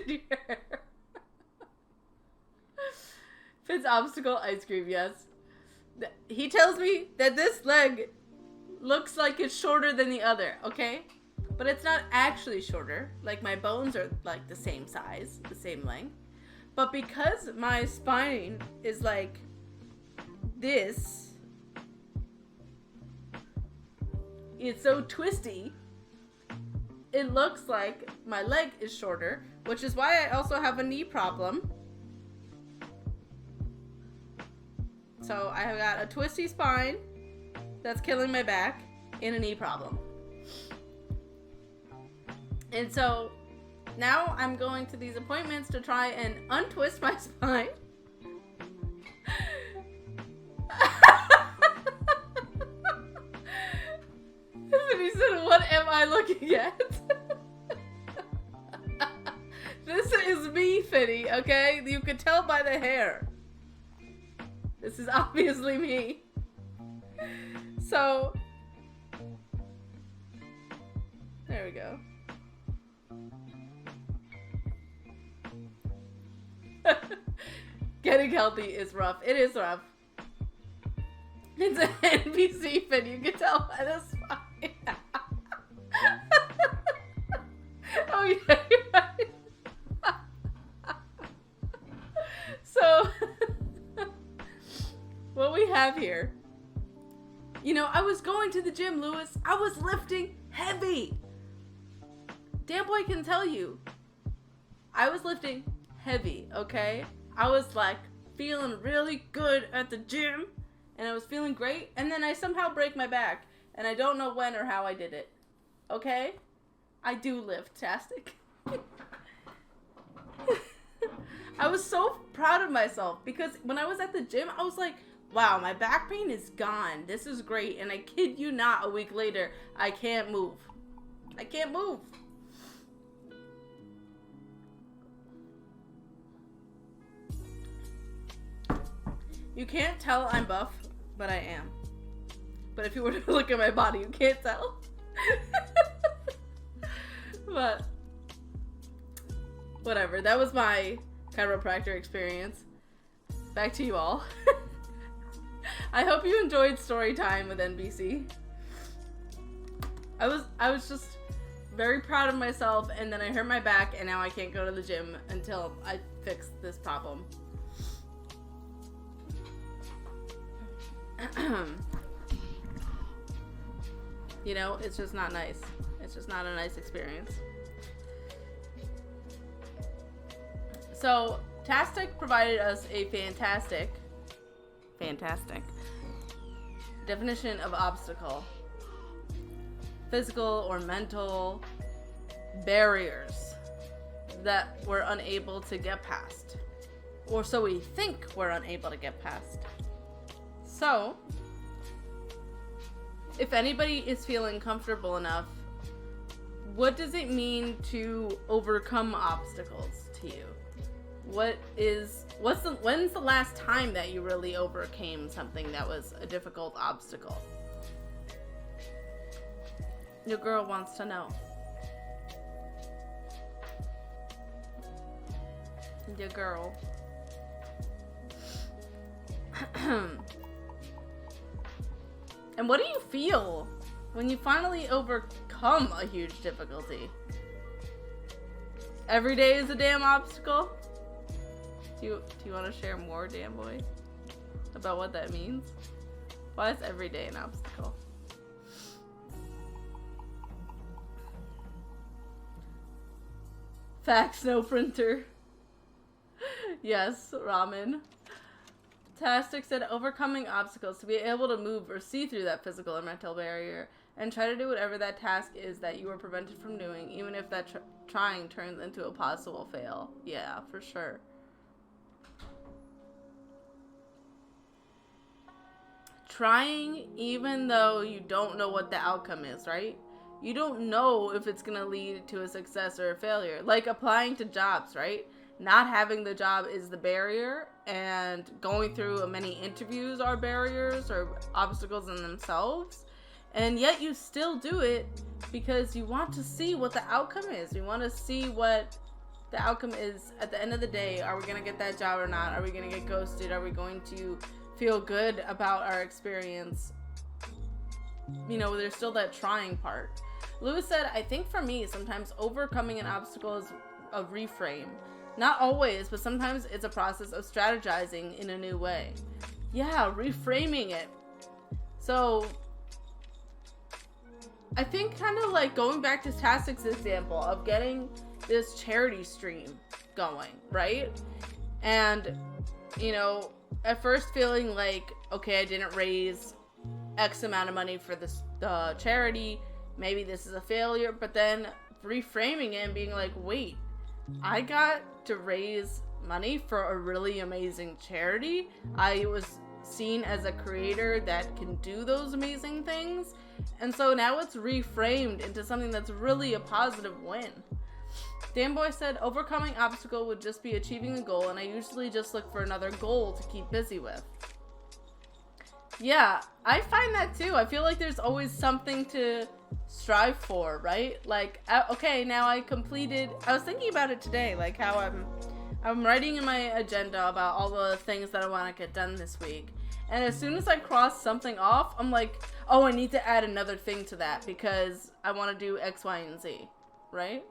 you hear? Fitz obstacle ice cream, yes. He tells me that this leg looks like it's shorter than the other, okay? But it's not actually shorter. Like, my bones are like the same size, the same length. But because my spine is like this, it's so twisty, it looks like my leg is shorter, which is why I also have a knee problem. So I have got a twisty spine that's killing my back and a knee problem. And so now I'm going to these appointments to try and untwist my spine. He said, what am I looking at? This is me Finny, okay? You could tell by the hair. This is obviously me. So, there we go. Getting healthy is rough. It is rough. It's an NPC Finn. You can tell by the spine. Oh yeah, you're right. So, what we have here. You know, I was going to the gym, Lewis. I was lifting heavy. Dan Boy can tell you. I was lifting heavy, okay? I was like feeling really good at the gym. And I was feeling great. And then I somehow break my back. And I don't know when or how I did it. Okay? I do lift, Tastic. I was so proud of myself. Because when I was at the gym, I was like, wow, my back pain is gone. This is great. And I kid you not, a week later, I can't move. I can't move. You can't tell I'm buff, but I am. But if you were to look at my body, you can't tell. But whatever. That was my chiropractor experience. Back to you all. I hope you enjoyed story time with NBC. I was just very proud of myself, and then I hurt my back, and now I can't go to the gym until I fix this problem. You know, it's just not nice. It's just not a nice experience. So, Tastic provided us a fantastic definition of obstacle. Physical or mental barriers that we're unable to get past. Or so we think we're unable to get past. So, if anybody is feeling comfortable enough, what does it mean to overcome obstacles to you? When's the last time that you really overcame something that was a difficult obstacle? Your girl wants to know. Your girl. And what do you feel when you finally overcome a huge difficulty? Every day is a damn obstacle? Do you want to share more, Dan Boy, about what that means? Why is every day an obstacle? Fax no printer. Yes, ramen. Tastic said overcoming obstacles to be able to move or see through that physical or mental barrier and try to do whatever that task is that you were prevented from doing, even if that trying turns into a possible fail. Yeah, for sure. Trying even though you don't know what the outcome is, right? You don't know if it's going to lead to a success or a failure. Like applying to jobs, right? Not having the job is the barrier, and going through many interviews are barriers or obstacles in themselves. And yet you still do it because you want to see what the outcome is. You want to see what the outcome is at the end of the day. Are we going to get that job or not? Are we going to get ghosted? Are we going to feel good about our experience? You know, there's still that trying part. Lewis said, I think for me, sometimes overcoming an obstacle is a reframe. Not always, but sometimes it's a process of strategizing in a new way. Yeah, reframing it. So, I think kind of like going back to Tastic's example of getting this charity stream going, right? And, you know, at first feeling like, okay, I didn't raise X amount of money for the charity. Maybe this is a failure, but then reframing it and being like, wait, I got to raise money for a really amazing charity. I was seen as a creator that can do those amazing things. And so now it's reframed into something that's really a positive win. Danboy said, overcoming obstacle would just be achieving a goal, and I usually just look for another goal to keep busy with. Yeah, I find that too. I feel like there's always something to strive for, right? Like, okay, now I was thinking about it today, like how I'm writing in my agenda about all the things that I want to get done this week. And as soon as I cross something off, I'm like, oh, I need to add another thing to that because I want to do X, Y, and Z, right?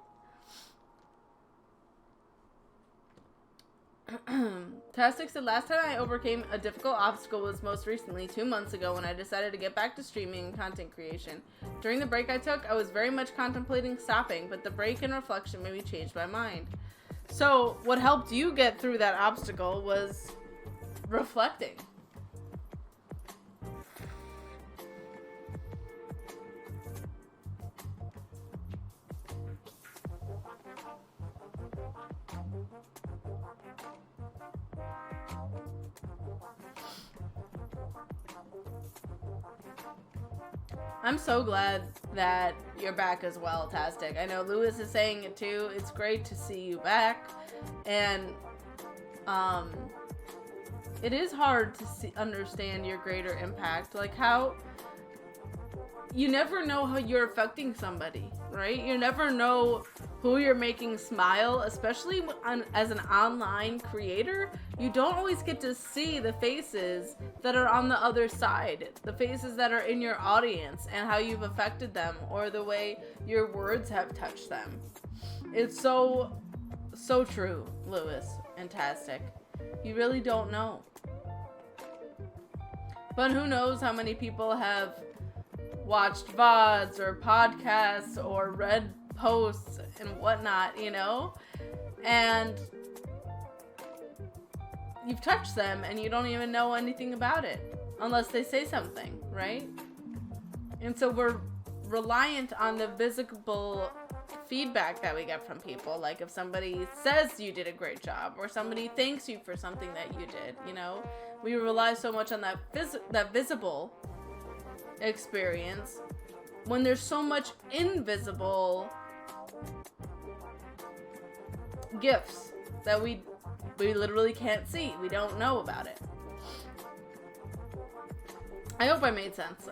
Tastic said, last time I overcame a difficult obstacle was most recently 2 months ago when I decided to get back to streaming and content creation. During the break I took, I was very much contemplating stopping, but the break and reflection made me change my mind. So what helped you get through that obstacle was reflecting. I'm so glad that you're back as well, Tastic. I know Lewis is saying it too. It's great to see you back. And it is hard to understand your greater impact. Like how you never know how you're affecting somebody, right? You never know who you're making smile, especially as an online creator. You don't always get to see the faces that are on the other side, the faces that are in your audience and how you've affected them or the way your words have touched them. It's so true, Lewis and Tastic. You really don't know. But who knows how many people have watched VODs or podcasts or read posts and whatnot, you know? And you've touched them and you don't even know anything about it unless they say something, right? And so we're reliant on the visible feedback that we get from people. Like if somebody says you did a great job or somebody thanks you for something that you did, you know? We rely so much on that visible experience when there's so much invisible gifts that we literally can't see. We don't know about it. I hope I made sense.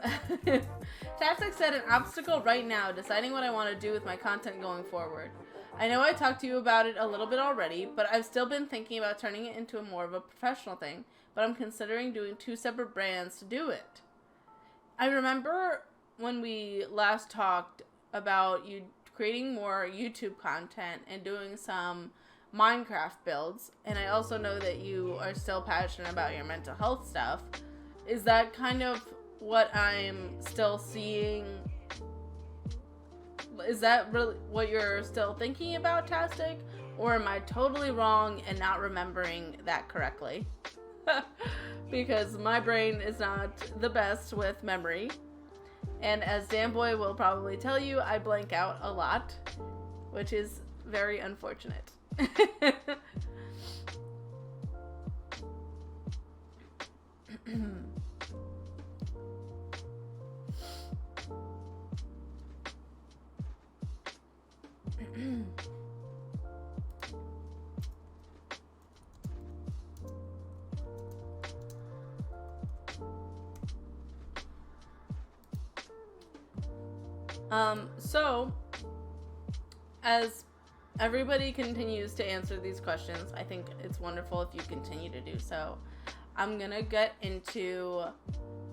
Tastic said, an obstacle right now, deciding what I want to do with my content going forward. I know I talked to you about it a little bit already, but I've still been thinking about turning it into more of a professional thing, but I'm considering doing 2 separate brands to do it. I remember when we last talked about you creating more YouTube content and doing some Minecraft builds, and I also know that you are still passionate about your mental health stuff. Is that kind of what I'm still seeing? Is that really what you're still thinking about, Tastic? Or am I totally wrong and not remembering that correctly? Because my brain is not the best with memory. And as Danboy will probably tell you, I blank out a lot, which is very unfortunate. So, as everybody continues to answer these questions, I think it's wonderful if you continue to do so. I'm gonna get into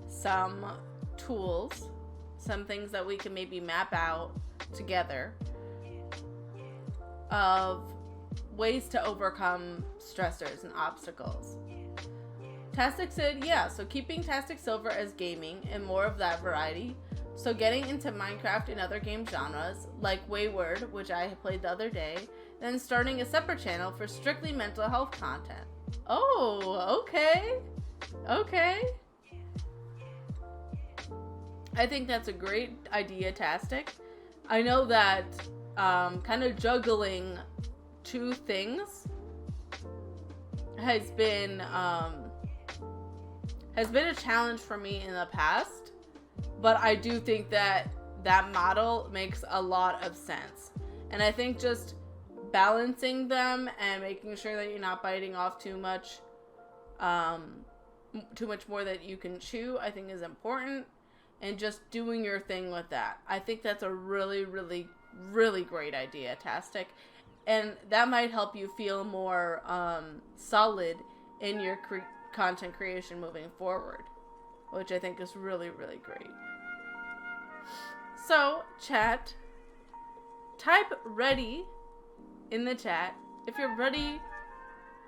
some tools, some things that we can maybe map out together of ways to overcome stressors and obstacles. Tastic said, yeah, so keeping Tastic Silver as gaming and more of that variety. So getting into Minecraft and other game genres, like Wayward, which I played the other day, then starting a separate channel for strictly mental health content. Oh, okay. Okay. I think that's a great idea, Tastic. I know that kind of juggling 2 things has been a challenge for me in the past. But I do think that that model makes a lot of sense. And I think just balancing them and making sure that you're not biting off too much more that you can chew, I think is important. And just doing your thing with that. I think that's a really, really, really great idea, Tastic. And that might help you feel more solid in your content creation moving forward, which I think is really, really great. So, chat, type ready in the chat if you're ready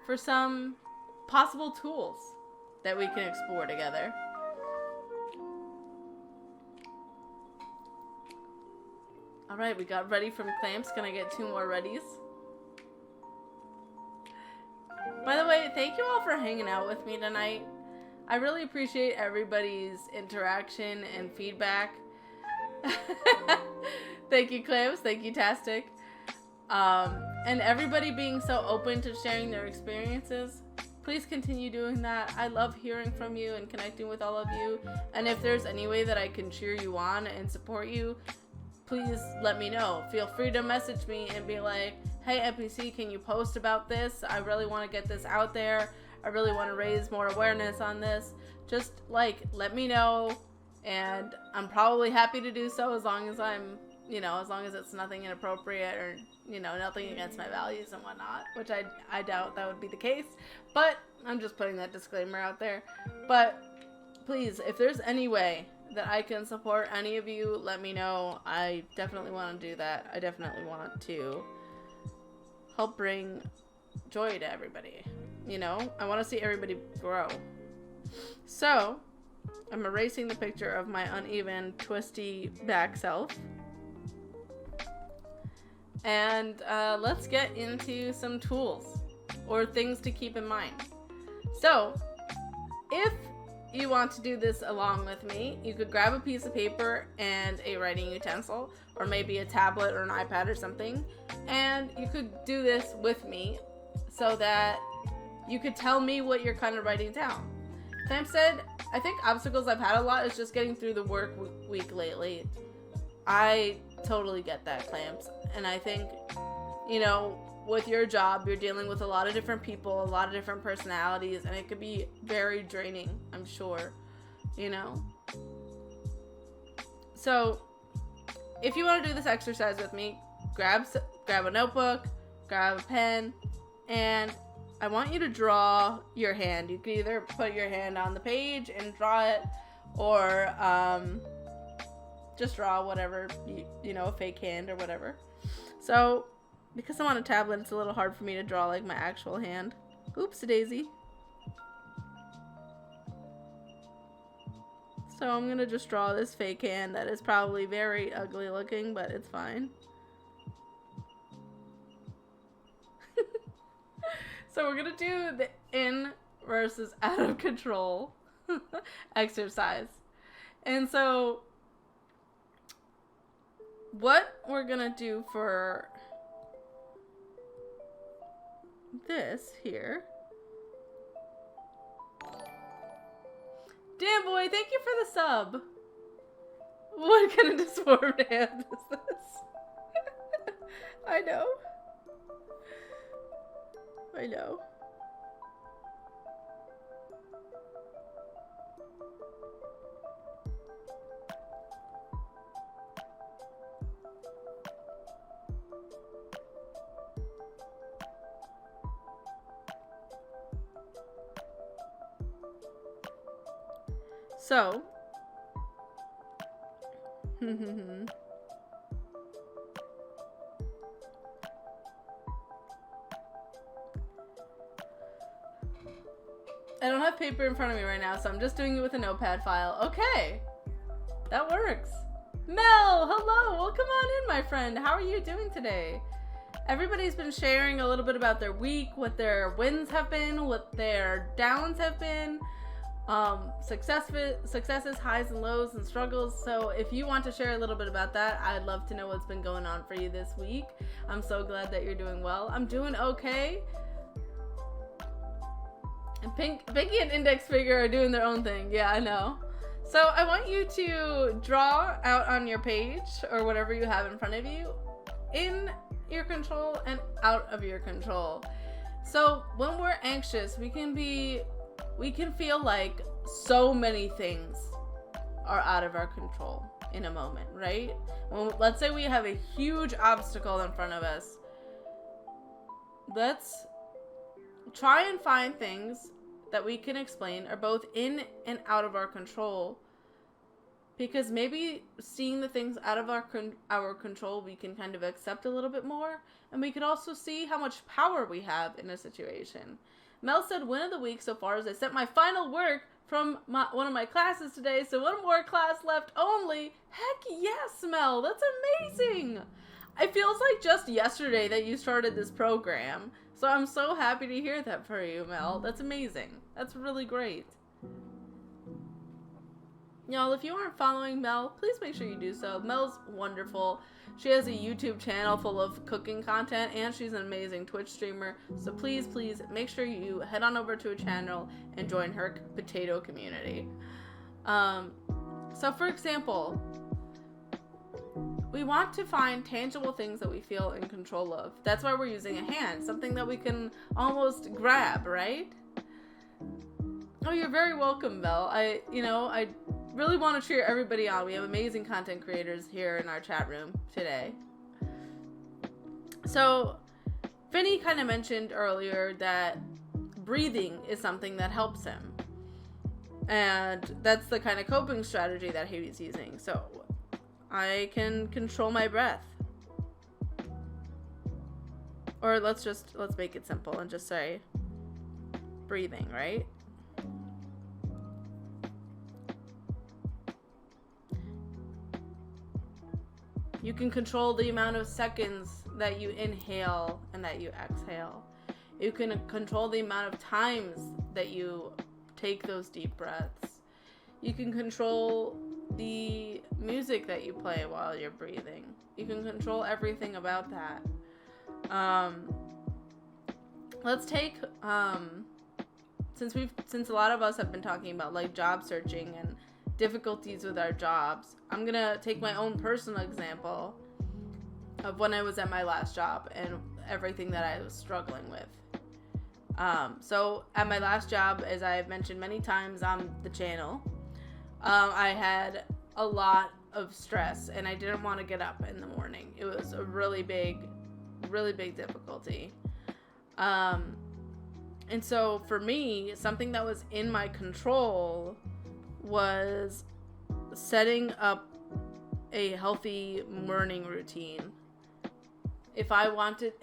for some possible tools that we can explore together. Alright, we got ready from Clamps. Can I get 2 more readies? By the way, thank you all for hanging out with me tonight. I really appreciate everybody's interaction and feedback. Thank you, Clamps. Thank you, Tastic. And everybody being so open to sharing their experiences. Please continue doing that. I love hearing from you and connecting with all of you. And if there's any way that I can cheer you on and support you, please let me know. Feel free to message me and be like, hey, NPC, can you post about this? I really want to get this out there. I really want to raise more awareness on this. Just, let me know. And I'm probably happy to do so as long as I'm, as long as it's nothing inappropriate or, nothing against my values and whatnot, which I doubt that would be the case. But I'm just putting that disclaimer out there. But please, if there's any way that I can support any of you, let me know. I definitely want to do that. I definitely want to help bring joy to everybody. I want to see everybody grow. So, I'm erasing the picture of my uneven, twisty back self. And let's get into some tools or things to keep in mind. So, if you want to do this along with me, you could grab a piece of paper and a writing utensil, or maybe a tablet or an iPad or something, and you could do this with me so that you could tell me what you're kind of writing down. Clamp said, I think obstacles I've had a lot is just getting through the work week lately. I totally get that, Clamps. And I think, with your job, you're dealing with a lot of different people, a lot of different personalities, and it could be very draining, I'm sure, So, if you want to do this exercise with me, grab a notebook, grab a pen, and I want you to draw your hand. You can either put your hand on the page and draw it, or just draw whatever, a fake hand or whatever. So, because I'm on a tablet, it's a little hard for me to draw my actual hand. Oops, daisy. So I'm gonna just draw this fake hand that is probably very ugly looking, but it's fine. So we're gonna do the in versus out of control exercise. And so what we're gonna do for this here. Damn boy, thank you for the sub. What kind of disformed hand is this? I know. So, I don't have paper in front of me right now, so I'm just doing it with a notepad file. Okay, that works. Mel, hello, welcome on in, my friend. How are you doing today? Everybody's been sharing a little bit about their week, what their wins have been, what their downs have been. Successes, highs and lows and struggles. So if you want to share a little bit about that, I'd love to know what's been going on for you this week. I'm so glad that you're doing well. I'm doing okay. And Pinky and Index Finger are doing their own thing. Yeah, I know. So I want you to draw out on your page or whatever you have in front of you in your control and out of your control. So when we're anxious, we can feel like so many things are out of our control in a moment, right? Well, let's say we have a huge obstacle in front of us. Let's try and find things that we can explain are both in and out of our control, because maybe seeing the things out of our control we can kind of accept a little bit more, and we can also see how much power we have in a situation. Mel said, win of the week so far is I sent my final work from one of my classes today, so one more class left only. Heck yes, Mel, that's amazing. It feels like just yesterday that you started this program, so I'm so happy to hear that for you, Mel. That's amazing. That's really great. Y'all, if you aren't following Mel, please make sure you do so. Mel's wonderful. She has a YouTube channel full of cooking content, and she's an amazing Twitch streamer. So please, please make sure you head on over to her channel and join her potato community. So for example, we want to find tangible things that we feel in control of. That's why we're using a hand, something that we can almost grab, right? Oh, you're very welcome, Mel. I really want to cheer everybody on. We have amazing content creators here in our chat room today. So, Vinny kind of mentioned earlier that breathing is something that helps him. And that's the kind of coping strategy that he was using. So, I can control my breath. Or let's make it simple and just say breathing, right? You can control the amount of seconds that you inhale and that you exhale. You can control the amount of times that you take those deep breaths. You can control the music that you play while you're breathing. You can control everything about that. Let's take, since a lot of us have been talking about like job searching and difficulties with our jobs, I'm gonna take my own personal example of when I was at my last job and everything that I was struggling with. So at my last job, as I've mentioned many times on the channel, I had a lot of stress and I didn't want to get up in the morning. It was a really big difficulty. And so for me, something that was in my control was setting up a healthy morning routine. If I wanted,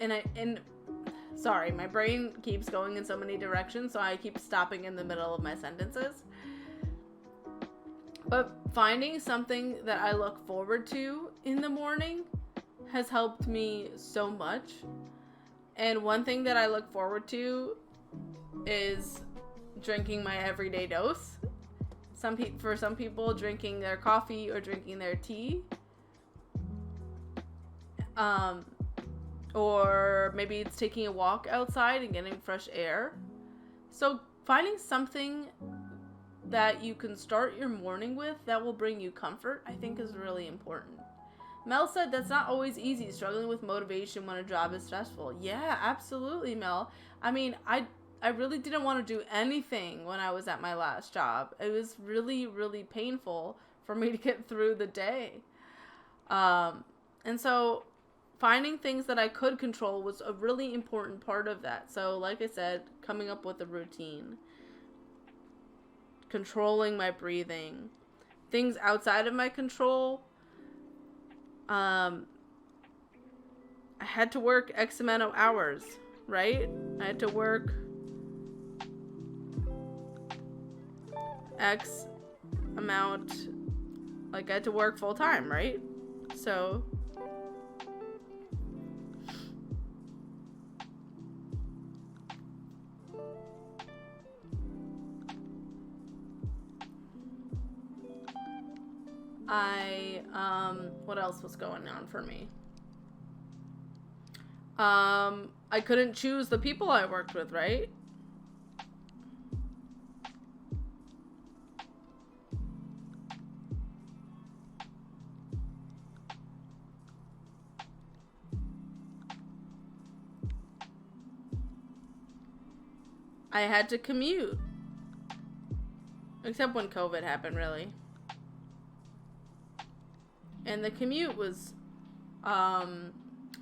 sorry, my brain keeps going in so many directions, so I keep stopping in the middle of my sentences. But finding something that I look forward to in the morning has helped me so much. And one thing that I look forward to is drinking my everyday dose. For some people, drinking their coffee or drinking their tea. Or maybe it's taking a walk outside and getting fresh air. So finding something that you can start your morning with that will bring you comfort, I think is really important. Mel said that's not always easy, struggling with motivation when a job is stressful. Yeah, absolutely, Mel. I mean, I really didn't want to do anything when I was at my last job. It was really, really painful for me to get through the day. And so finding things that I could control was a really important part of that. So like I said, coming up with a routine, controlling my breathing, things outside of my control. I had to work X amount of hours, right? I had to work X amount, like I had to work full time, right? So what else was going on for me? I couldn't choose the people I worked with, right? I had to commute. Except when COVID happened, really. And the commute was, I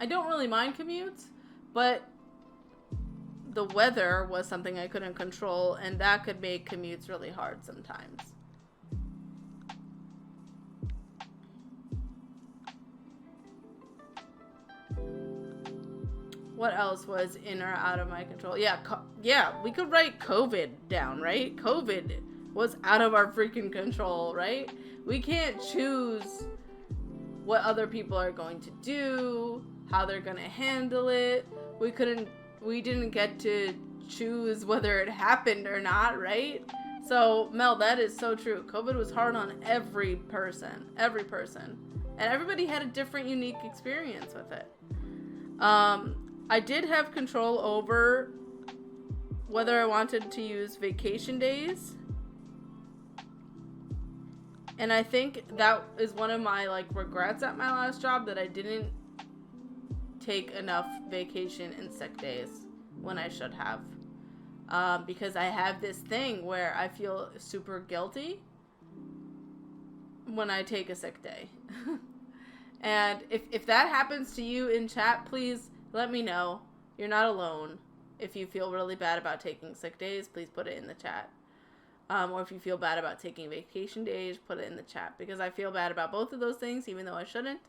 don't really mind commutes, but the weather was something I couldn't control, and that could make commutes really hard sometimes. What else was in or out of my control? Yeah, we could write COVID down, right? COVID was out of our freaking control, right? We can't choose what other people are going to do, how they're going to handle it. We didn't get to choose whether it happened or not, right? So, Mel, that is so true. COVID was hard on every person. And everybody had a different, unique experience with it. I did have control over whether I wanted to use vacation days. And I think that is one of my, regrets at my last job, that I didn't take enough vacation and sick days when I should have. Because I have this thing where I feel super guilty when I take a sick day. And if that happens to you in chat, please let me know. You're not alone. If you feel really bad about taking sick days, please put it in the chat. Or if you feel bad about taking vacation days, put it in the chat. Because I feel bad about both of those things, even though I shouldn't.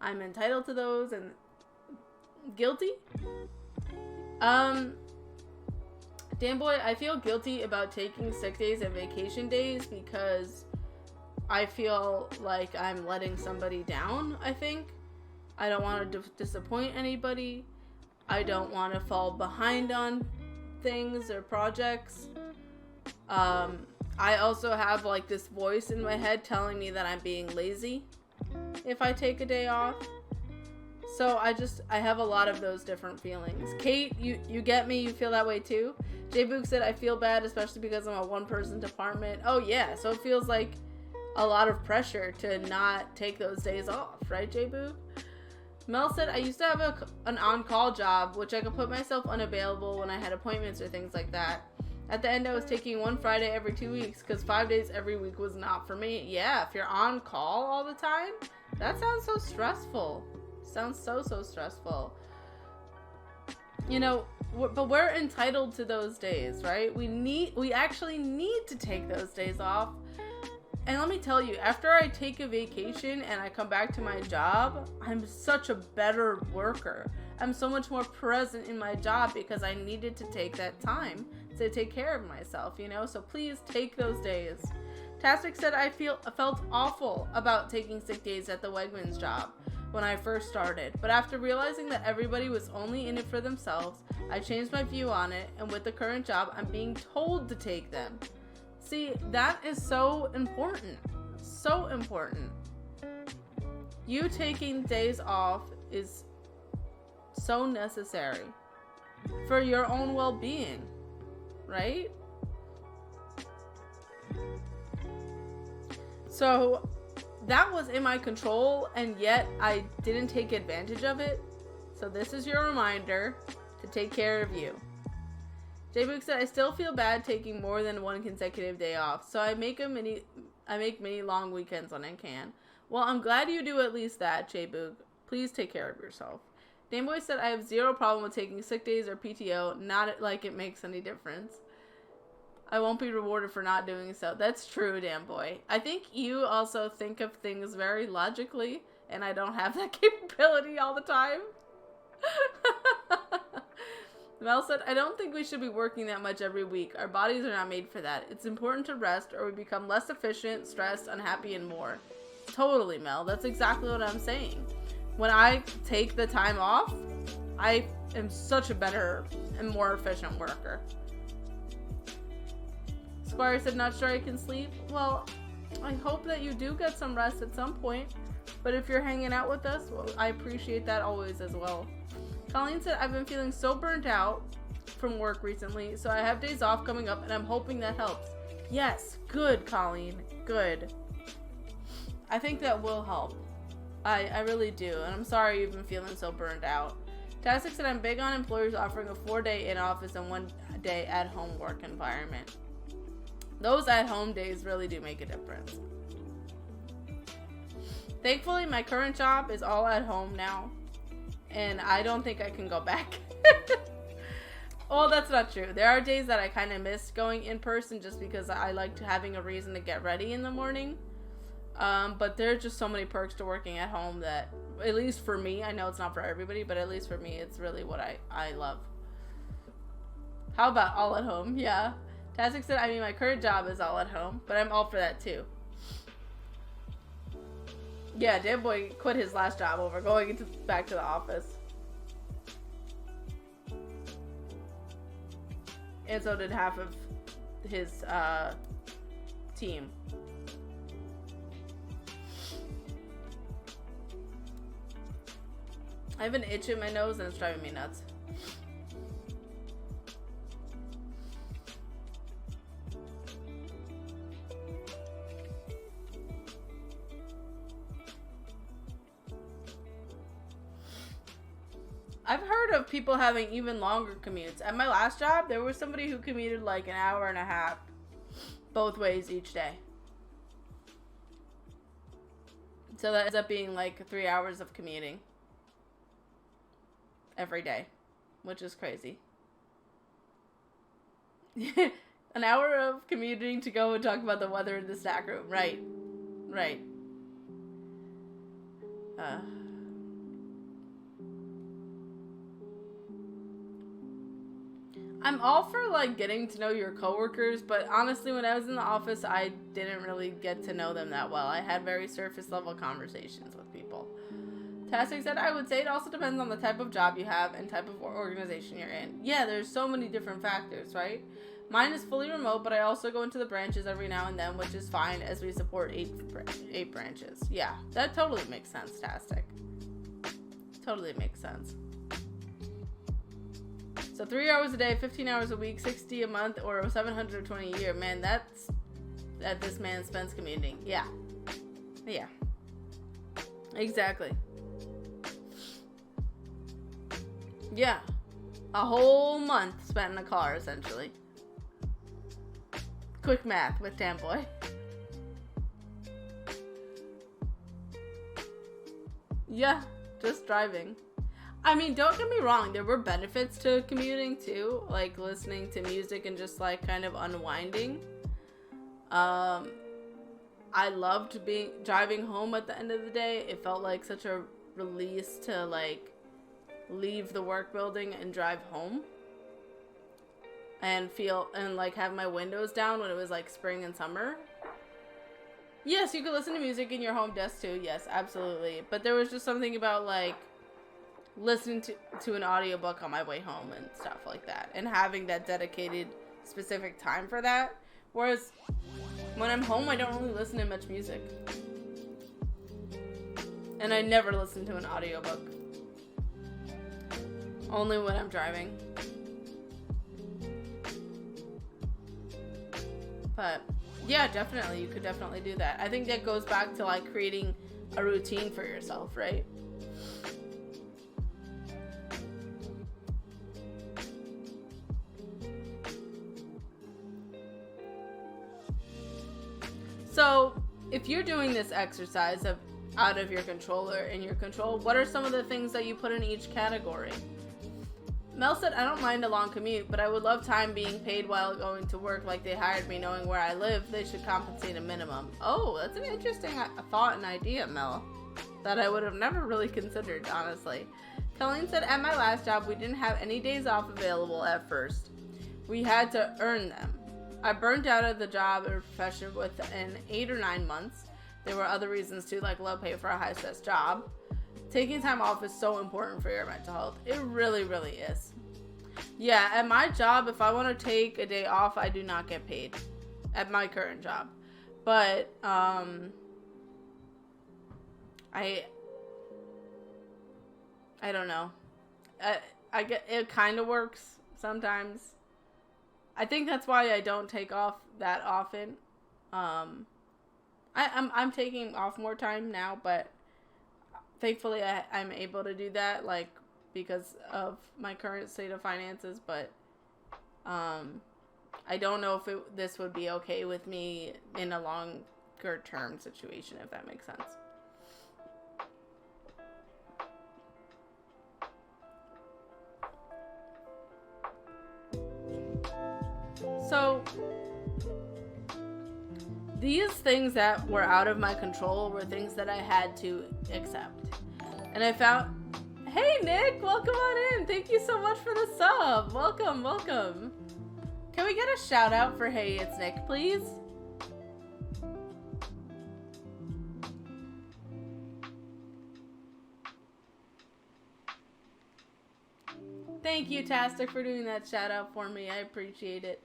I'm entitled to those and guilty. Dan Boy, I feel guilty about taking sick days and vacation days because I feel like I'm letting somebody down, I think. I don't want to disappoint anybody. I don't want to fall behind on things or projects. I also have this voice in my head telling me that I'm being lazy if I take a day off. So I have a lot of those different feelings. Kate, you get me? You feel that way too? J-Book said, I feel bad, especially because I'm a one-person department. Oh yeah, so it feels like a lot of pressure to not take those days off, right, J-Book? Mel said, I used to have an on-call job, which I could put myself unavailable when I had appointments or things like that. At the end, I was taking one Friday every 2 weeks because 5 days every week was not for me. Yeah, if you're on call all the time, that sounds so stressful. Sounds so stressful. But we're entitled to those days, right? We actually need to take those days off. And let me tell you, after I take a vacation and I come back to my job, I'm such a better worker. I'm so much more present in my job because I needed to take that time to take care of myself, So please take those days. Tastic said, I felt awful about taking sick days at the Wegmans job when I first started. But after realizing that everybody was only in it for themselves, I changed my view on it. And with the current job, I'm being told to take them. See, that is so important. So important. You taking days off is so necessary for your own well-being, right? So that was in my control, and yet I didn't take advantage of it. So this is your reminder to take care of you. J-Book said, I still feel bad taking more than one consecutive day off, so I make many long weekends when I can. Well, I'm glad you do at least that, J-Book. Please take care of yourself. Daneboy said, I have zero problem with taking sick days or PTO, not like it makes any difference. I won't be rewarded for not doing so. That's true, Danboy. I think you also think of things very logically, and I don't have that capability all the time. Mel said, I don't think we should be working that much every week. Our bodies are not made for that. It's important to rest or we become less efficient, stressed, unhappy, and more. Totally, Mel. That's exactly what I'm saying. When I take the time off, I am such a better and more efficient worker. Squire said, not sure I can sleep. Well, I hope that you do get some rest at some point. But if you're hanging out with us, well, I appreciate that always as well. Colleen said, I've been feeling so burnt out from work recently, so I have days off coming up, and I'm hoping that helps. Yes, good, Colleen, good. I think that will help. I really do, and I'm sorry you've been feeling so burned out. Tastic said, I'm big on employers offering a 4-day in-office and 1-day at-home work environment. Those at-home days really do make a difference. Thankfully, my current job is all at home now, and I don't think I can go back. Well, that's not true. There are days that I kind of miss going in person just because I liked having a reason to get ready in the morning. But there's just so many perks to working at home that, at least for me, I know it's not for everybody, but at least for me, it's really what I love. How about all at home? Yeah. Tastic said, I mean, my current job is all at home, but I'm all for that too. Yeah, Dan Boy quit his last job over going back to the office. And so did half of his team. I have an itch in my nose and it's driving me nuts. I've heard of people having even longer commutes. At my last job, there was somebody who commuted like an hour and a half both ways each day. So that ends up being like 3 hours of commuting every day, which is crazy. An hour of commuting to go and talk about the weather in the snack room. Right. Right. I'm all for like getting to know your coworkers, but honestly, when I was in the office, I didn't really get to know them that well. I had very surface level conversations with people. Tastic said, I would say it also depends on the type of job you have and type of organization you're in. Yeah, there's so many different factors, right? Mine is fully remote, but I also go into the branches every now and then, which is fine as we support eight branches. Yeah, that totally makes sense, Tastic. Totally makes sense. So 3 hours a day, 15 hours a week, 60 a month, or 720 a year. Man, that's that this man spends commuting. Yeah. Yeah. Exactly. Yeah. A whole month spent in a car, essentially. Quick math with Tamboy. Yeah, just driving. I mean, don't get me wrong, there were benefits to commuting too, like listening to music and just like kind of unwinding. I loved driving home at the end of the day. It felt like such a release to like leave the work building and drive home and like have my windows down when it was like spring and summer. Yes, you could listen to music in your home desk too. Yes, absolutely. But there was just something about like listening to an audiobook on my way home and stuff like that, and having that dedicated specific time for that. Whereas when I'm home, I don't really listen to much music, and I never listen to an audiobook, only when I'm driving. But yeah, definitely, you could definitely do that. I think that goes back to like creating a routine for yourself, right? So, if you're doing this exercise of out of your control or in your control, what are some of the things that you put in each category? Mel said, I don't mind a long commute, but I would love time being paid while going to work like they hired me knowing where I live. They should compensate a minimum. Oh, that's an interesting thought and idea, Mel, that I would have never really considered, honestly. Colleen said, at my last job, we didn't have any days off available at first. We had to earn them. I burned out of the job or profession within 8 or 9 months. There were other reasons too, like low pay for a high-stress job. Taking time off is so important for your mental health. It really, really is. Yeah, at my job, if I want to take a day off, I do not get paid at my current job. But I don't know. I get it kind of works sometimes. I think that's why I don't take off that often. I'm taking off more time now, but thankfully I'm able to do that like because of my current state of finances, but I don't know if this would be okay with me in a longer term situation, if that makes sense. So these things that were out of my control were things that I had to accept. And I found, hey Nick, welcome on in. Thank you so much for the sub. Welcome, welcome. Can we get a shout out for Hey It's Nick, please? Thank you, Tastic, for doing that shout out for me. I appreciate it.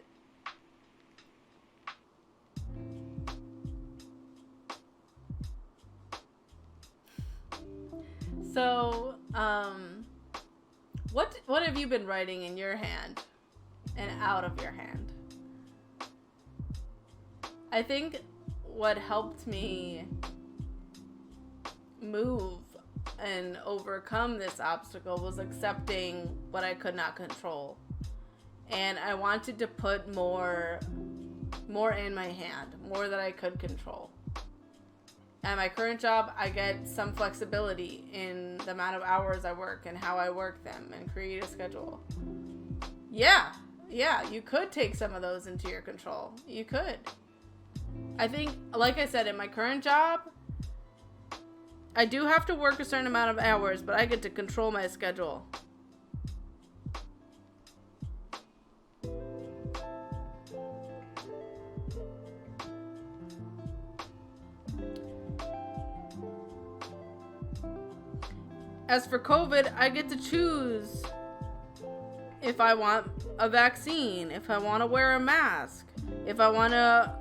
So, what have you been writing in your hand and out of your hand? I think what helped me move and overcome this obstacle was accepting what I could not control. And I wanted to put more in my hand, more that I could control. At my current job, I get some flexibility in the amount of hours I work and how I work them and create a schedule. Yeah, you could take some of those into your control. You could. I think, like I said, in my current job, I do have to work a certain amount of hours, but I get to control my schedule. As for COVID, I get to choose if I want a vaccine, if I want to wear a mask, if I want to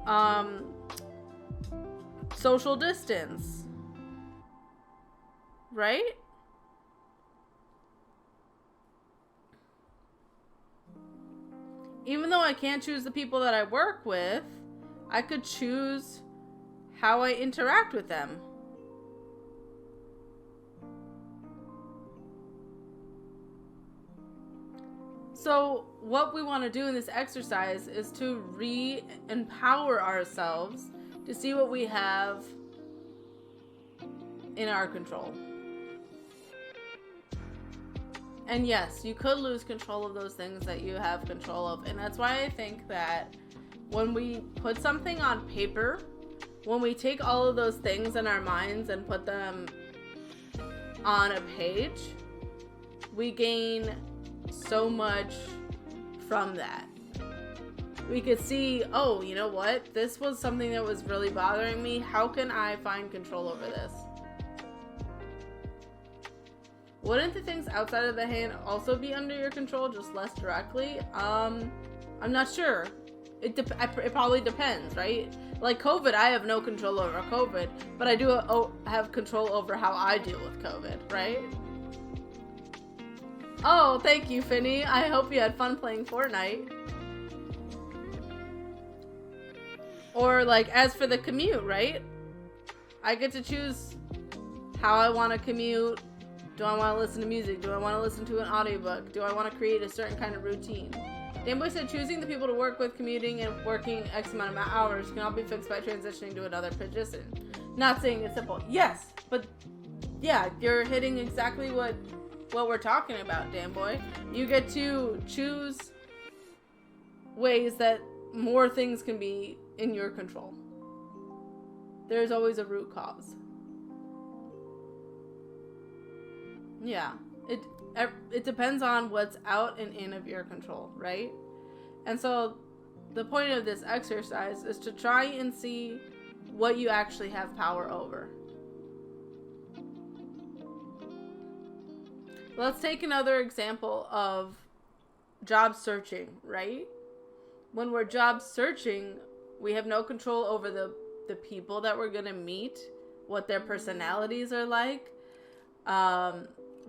social distance. Right? Even though I can't choose the people that I work with, I could choose how I interact with them. So what we want to do in this exercise is to re-empower ourselves to see what we have in our control. And yes, you could lose control of those things that you have control of. And that's why I think that when we put something on paper, when we take all of those things in our minds and put them on a page, we gain so much from that. We could see, oh, you know what? This was something that was really bothering me. How can I find control over this? Wouldn't the things outside of the hand also be under your control, just less directly? I'm not sure. It probably depends, right? Like COVID, I have no control over COVID, but I do have control over how I deal with COVID, right? Oh, thank you, Finny. I hope you had fun playing Fortnite. Or, like, as for the commute, right? I get to choose how I want to commute. Do I want to listen to music? Do I want to listen to an audiobook? Do I want to create a certain kind of routine? Danboy said choosing the people to work with, commuting, and working X amount of hours can all be fixed by transitioning to another position. Not saying it's simple. Yes, but yeah, you're hitting exactly what we're talking about, Danboy. You get to choose ways that more things can be in your control. There's always a root cause. Yeah, it depends on what's out and in of your control, right? And so the point of this exercise is to try and see what you actually have power over. Let's take another example of job searching, right? When we're job searching, we have no control over the people that we're going to meet, what their personalities are like,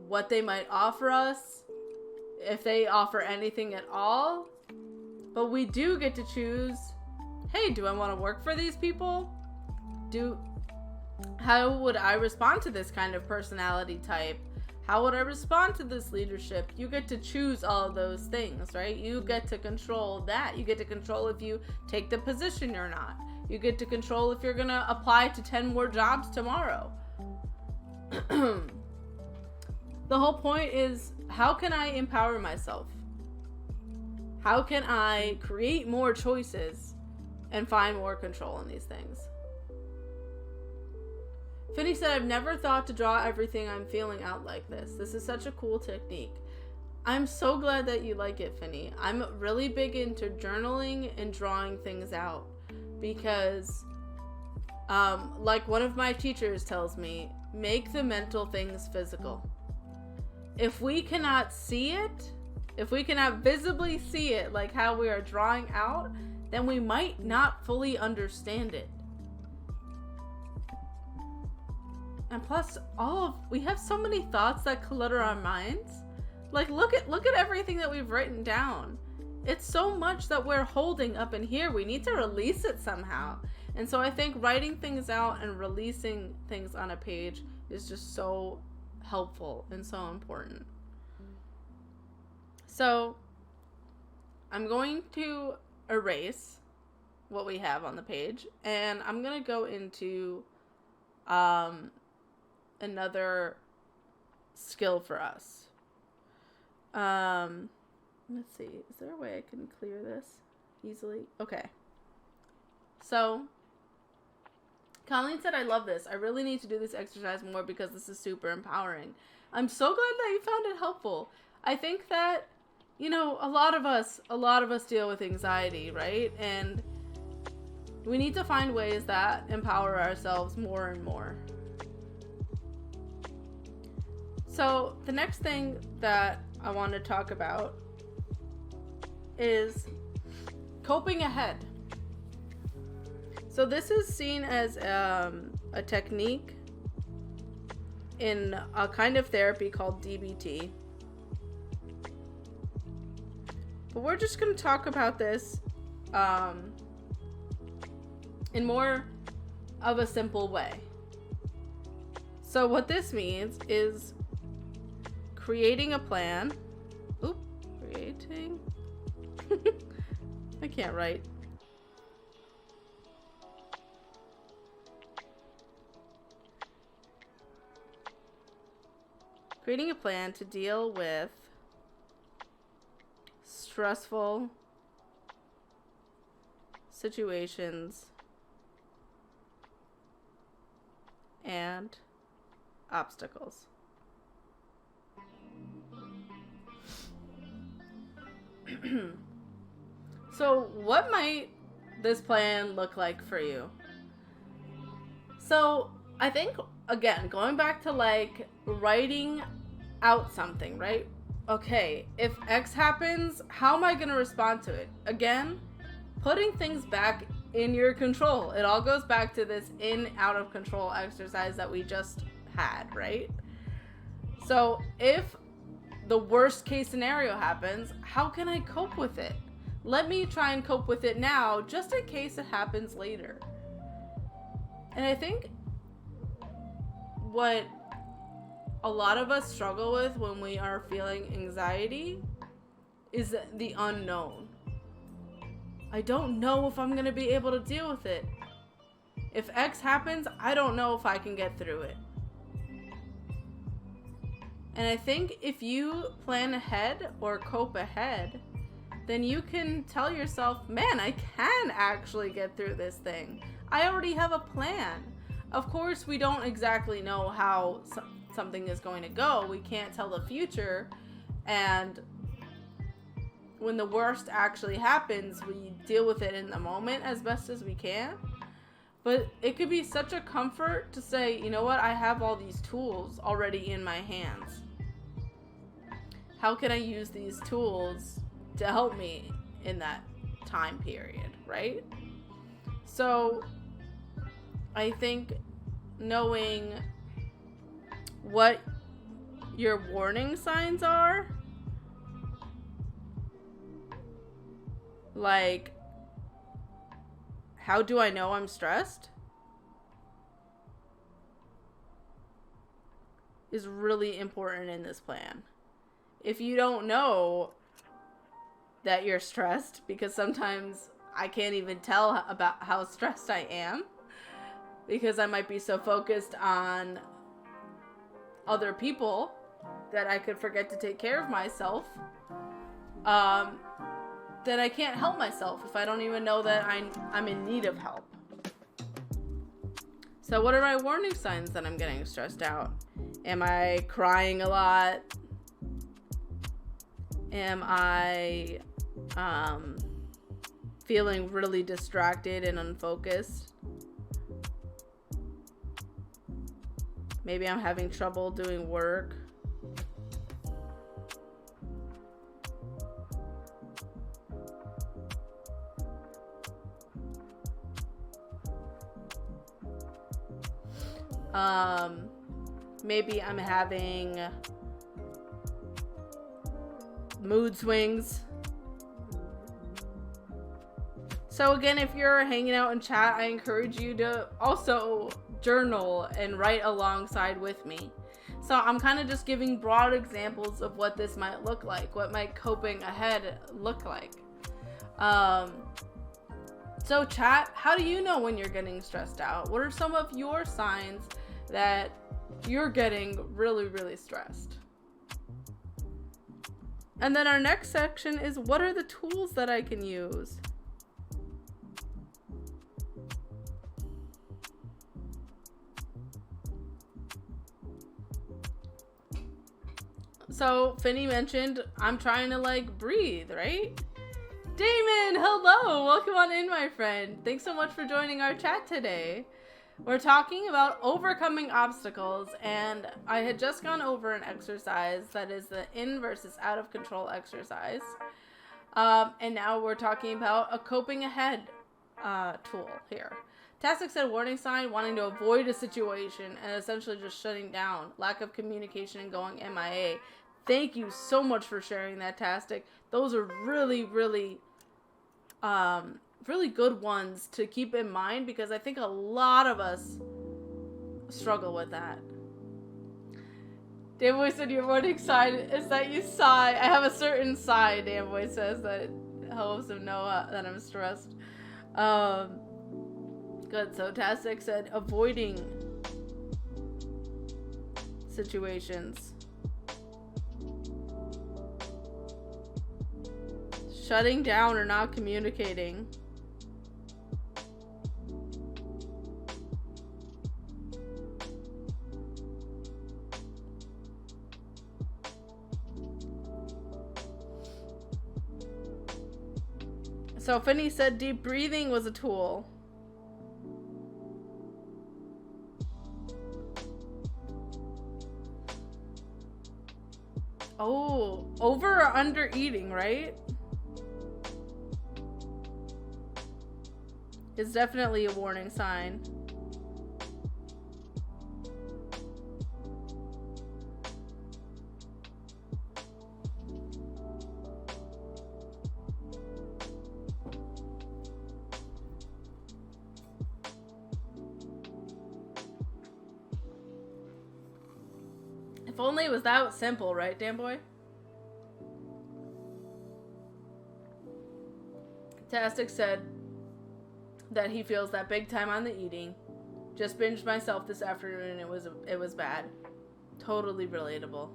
what they might offer us, if they offer anything at all. But we do get to choose, hey, do I want to work for these people? How would I respond to this kind of personality type? How would I respond to this leadership? You get to choose all of those things, right? You get to control that. You get to control if you take the position or not. You get to control if you're going to apply to 10 more jobs tomorrow. The whole point is, how can I empower myself? How can I create more choices and find more control in these things? Finney said, I've never thought to draw everything I'm feeling out like this. This is such a cool technique. I'm so glad that you like it, Finney. I'm really big into journaling and drawing things out because, like one of my teachers tells me, make the mental things physical. If we cannot see it, if we cannot visibly see it, like how we are drawing out, then we might not fully understand it. And plus, we have so many thoughts that clutter our minds. Like, look at everything that we've written down. It's so much that we're holding up in here. We need to release it somehow. And so I think writing things out and releasing things on a page is just so helpful and so important. So I'm going to erase what we have on the page, and I'm going to go into another skill for us. Let's see. Is there a way I can clear this easily? Okay. So Colleen said, I love this. I really need to do this exercise more because this is super empowering. I'm so glad that you found it helpful. I think that, you know, a lot of us deal with anxiety, right? And we need to find ways that empower ourselves more and more. So the next thing that I want to talk about is coping ahead. So this is seen as a technique in a kind of therapy called DBT. But we're just going to talk about this in more of a simple way. So what this means is creating a plan. Creating. I can't write. Creating a plan to deal with stressful situations and obstacles. So what might this plan look like for you? So I think, again, going back to like writing out something, right? Okay, if X happens, how am I going to respond to it? Again, putting things back in your control. It all goes back to this in, out of control exercise that we just had, right? So if the worst case scenario happens, how can I cope with it? Let me try and cope with it now, just in case it happens later. And I think what a lot of us struggle with when we are feeling anxiety is the unknown. I don't know if I'm going to be able to deal with it. If X happens, I don't know if I can get through it. And I think if you plan ahead or cope ahead, then you can tell yourself, man, I can actually get through this thing. I already have a plan. Of course, we don't exactly know how something is going to go. We can't tell the future. And when the worst actually happens, we deal with it in the moment as best as we can. But it could be such a comfort to say, you know what, I have all these tools already in my hands. How can I use these tools to help me in that time period, right? So I think knowing what your warning signs are, like, how do I know I'm stressed? is really important in this plan. If you don't know that you're stressed, because sometimes I can't even tell about how stressed I am, because I might be so focused on other people that I could forget to take care of myself, then I can't help myself if I don't even know that I'm in need of help. So what are my warning signs that I'm getting stressed out? Am I crying a lot? Am I feeling really distracted and unfocused? Maybe I'm having trouble doing work. Maybe I'm having mood swings. So again, if you're hanging out in chat, I encourage you to also journal and write alongside with me. So I'm kind of just giving broad examples of what this might look like, what might coping ahead look like. So chat, how do you know when you're getting stressed out? What are some of your signs that you're getting really, really stressed? And then our next section is, what are the tools that I can use? So Finny mentioned I'm trying to breathe, right? Damon, hello! Welcome on in, my friend. Thanks so much for joining our chat today. We're talking about overcoming obstacles, and I had just gone over an exercise that is the in versus out of control exercise. And now we're talking about a coping ahead tool here. Tastic said warning sign, wanting to avoid a situation and essentially just shutting down, lack of communication and going MIA. Thank you so much for sharing that, Tastic. Those are really, really really good ones to keep in mind, because I think a lot of us struggle with that. Danboy said your warning sign is that you sigh. I have a certain sigh, Danboy says, that helps him know that I'm stressed. Good. So Tastic said avoiding situations. Shutting down or not communicating. So Finny said deep breathing was a tool. Oh, over or under eating, right? It's definitely a warning sign. If only it was that simple, right, Danboy? Tastic said that he feels that big time on the eating. Just binged myself this afternoon and it was bad. Totally relatable.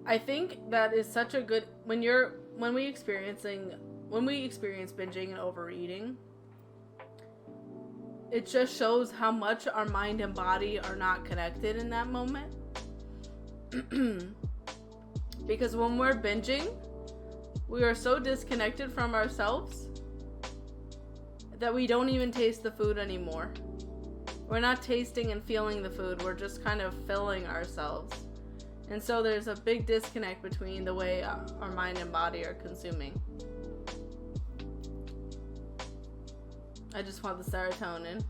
I think that is such a good when we experience binging and overeating, it just shows how much our mind and body are not connected in that moment. Because when we're binging, we are so disconnected from ourselves that we don't even taste the food anymore. We're not tasting and feeling the food. We're just kind of filling ourselves. And so there's a big disconnect between the way our mind and body are consuming. I just want the serotonin.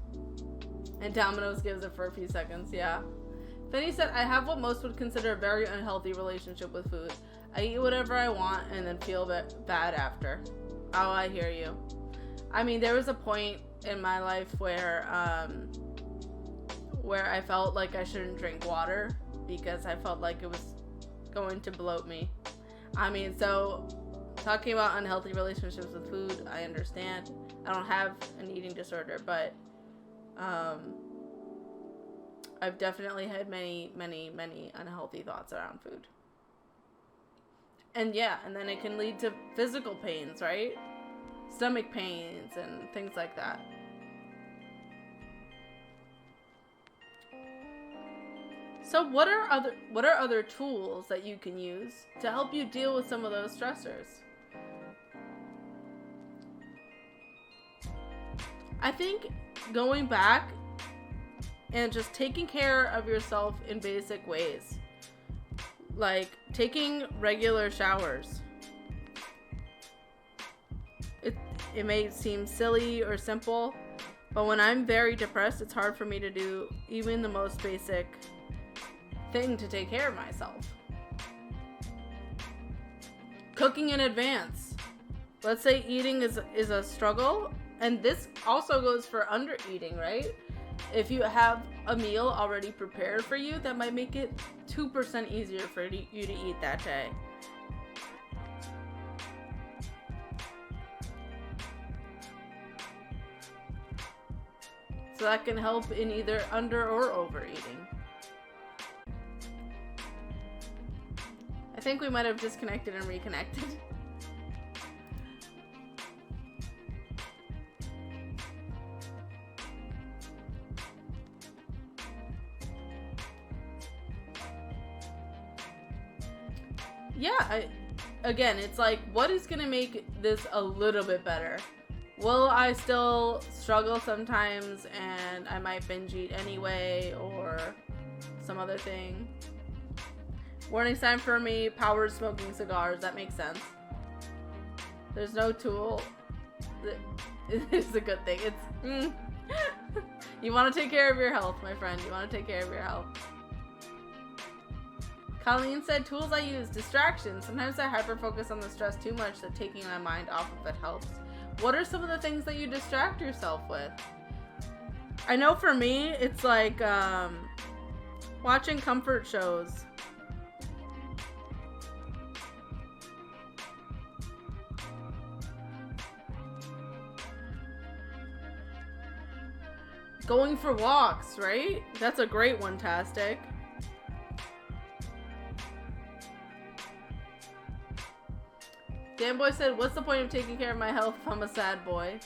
And Domino's gives it for a few seconds, yeah. Finny said, I have what most would consider a very unhealthy relationship with food. I eat whatever I want and then feel bad after. Oh, I hear you. I mean, there was a point in my life where where I felt like I shouldn't drink water because I felt like it was going to bloat me. I mean, so talking about unhealthy relationships with food, I understand. I don't have an eating disorder, but I've definitely had many unhealthy thoughts around food. And yeah, and then it can lead to physical pains, right? Stomach pains and things like that. So what are other tools that you can use to help you deal with some of those stressors? I think going back and just taking care of yourself in basic ways, like taking regular showers. It may seem silly or simple, but when I'm very depressed, it's hard for me to do even the most basic thing to take care of myself. Cooking in advance. Let's say eating is a struggle, and this also goes for under eating, right? If you have a meal already prepared for you, that might make it 2% easier for you to eat that day. So that can help in either under or overeating. I think we might have disconnected and reconnected. Yeah, again, it's like, what is going to make this a little bit better? Will I still struggle sometimes and I might binge eat anyway or some other thing? Warning sign for me, powered smoking cigars. That makes sense. There's no tool. It's a good thing. It's You want to take care of your health, my friend. You want to take care of your health. Colleen said, tools I use, distractions. Sometimes I hyper-focus on the stress too much that taking my mind off of it helps. What are some of the things that you distract yourself with? I know for me, it's like watching comfort shows. Going for walks, right? That's a great one, Tastic. Dan Boy said, what's the point of taking care of my health if I'm a sad boy?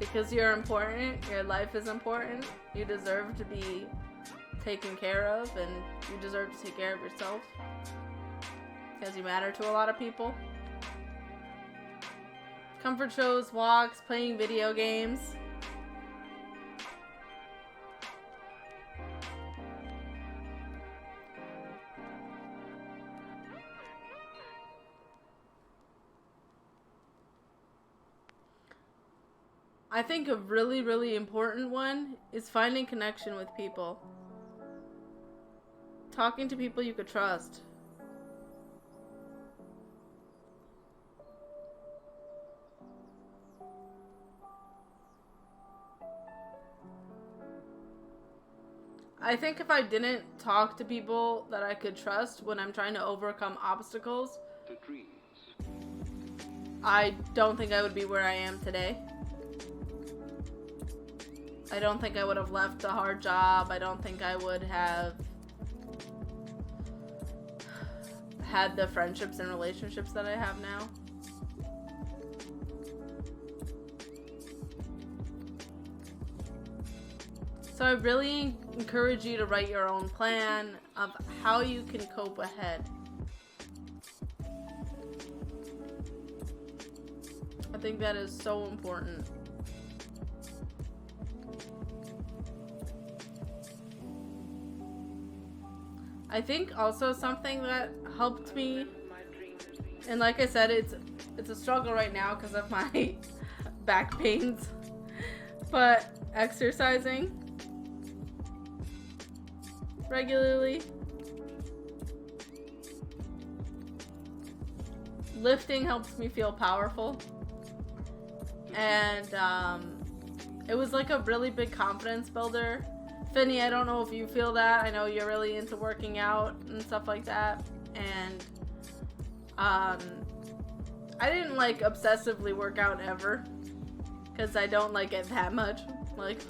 Because you're important. Your life is important. You deserve to be taken care of, and you deserve to take care of yourself. Because you matter to a lot of people. Comfort shows, walks, playing video games. I think a really, really important one is finding connection with people. Talking to people you could trust. I think if I didn't talk to people that I could trust when I'm trying to overcome obstacles, I don't think I would be where I am today. I don't think I would have left a hard job. I don't think I would have had the friendships and relationships that I have now. So I really encourage you to write your own plan of how you can cope ahead. I think that is so important. I think also something that helped me, and like I said, it's a struggle right now because of my back pains, but exercising regularly, lifting helps me feel powerful, and it was like a really big confidence builder Finny, I don't know if you feel that. I know you're really into working out and stuff like that. And I didn't like obsessively work out ever, because I don't like it that much. Like,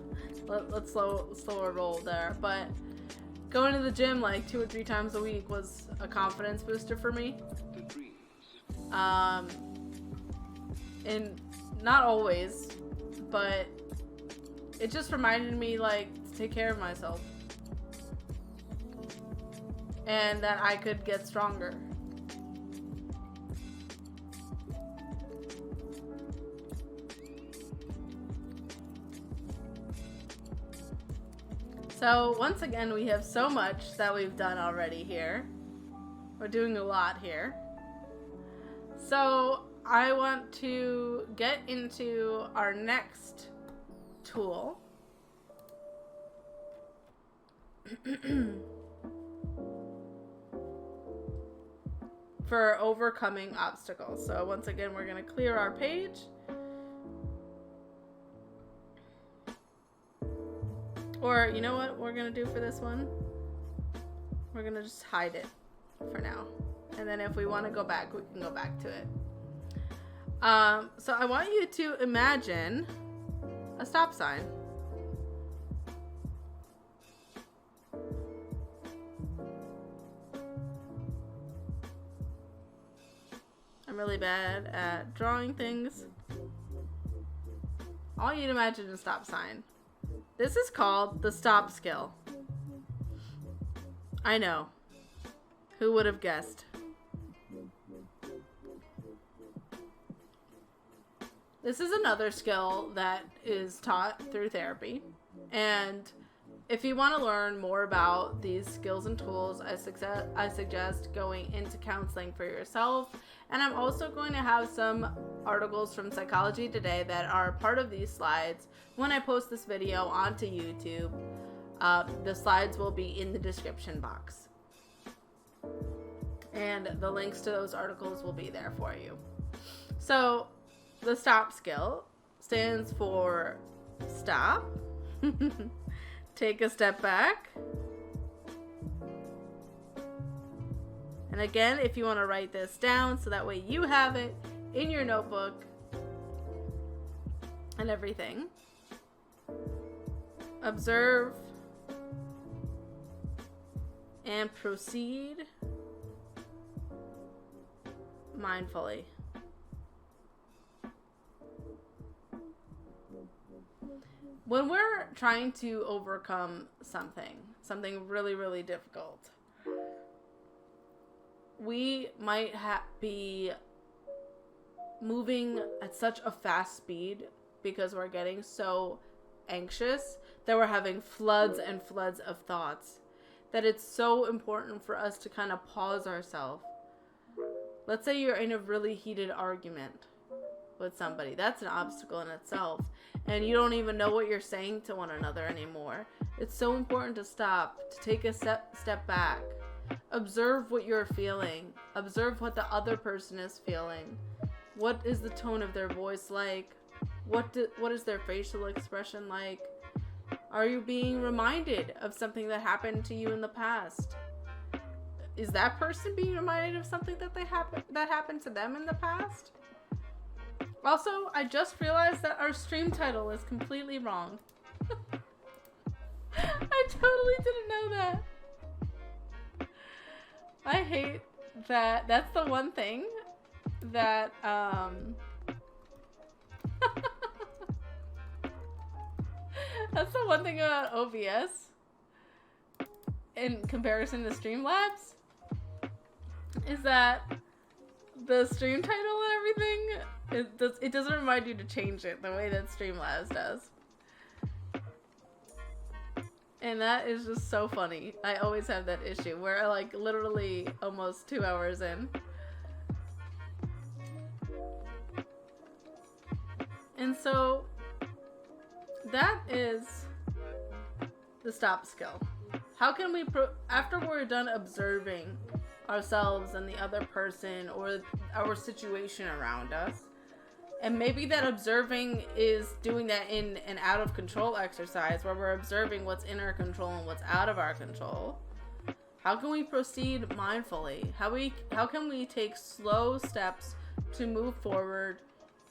let's slower roll there. But going to the gym like 2 or 3 times a week was a confidence booster for me. And not always, but it just reminded me, like, to take care of myself. And that I could get stronger. So, once again, we have so much that we've done already here. We're doing a lot here. So, I want to get into our next tool. For overcoming obstacles. So, once again, we're going to clear our page. Or, you know what we're going to do for this one? We're going to just hide it for now. And then if we want to go back, we can go back to it. So I want you to imagine a stop sign. I'm really bad at drawing things. I want you to imagine a stop sign. This is called the stop skill. I know. Who would have guessed? This is another skill that is taught through therapy. And if you want to learn more about these skills and tools, I suggest going into counseling for yourself. And I'm also going to have some articles from Psychology Today that are part of these slides when I post this video onto YouTube. The slides will be in the description box. And the links to those articles will be there for you. So, the stop skill stands for stop, take a step back, and again, if you want to write this down so that way you have it in your notebook and everything. Observe and proceed mindfully. When we're trying to overcome something really, really difficult, we might be moving at such a fast speed because we're getting so anxious that we're having floods and floods of thoughts, that it's so important for us to kind of pause ourselves. Let's say you're in a really heated argument with somebody. That's an obstacle in itself. And you don't even know what you're saying to one another anymore. It's so important to stop, to take a step back. Observe what you're feeling. Observe what the other person is feeling. What is the tone of their voice like? What is their facial expression like? Are you being reminded of something that happened to you in the past? Is that person being reminded of something that happened to them in the past? Also, I just realized that our stream title is completely wrong. I totally didn't know that. I hate that. That's the one thing that, that's the one thing about OBS in comparison to Streamlabs, is that the stream title and everything, it doesn't remind you to change it the way that Streamlabs does. And that is just so funny. I always have that issue. We're like literally almost 2 hours in. And so that is the stop skill. How can we, after we're done observing ourselves and the other person or our situation around us, And maybe that observing is doing that in an out of control exercise where we're observing what's in our control and what's out of our control. How can we proceed mindfully? How can we take slow steps to move forward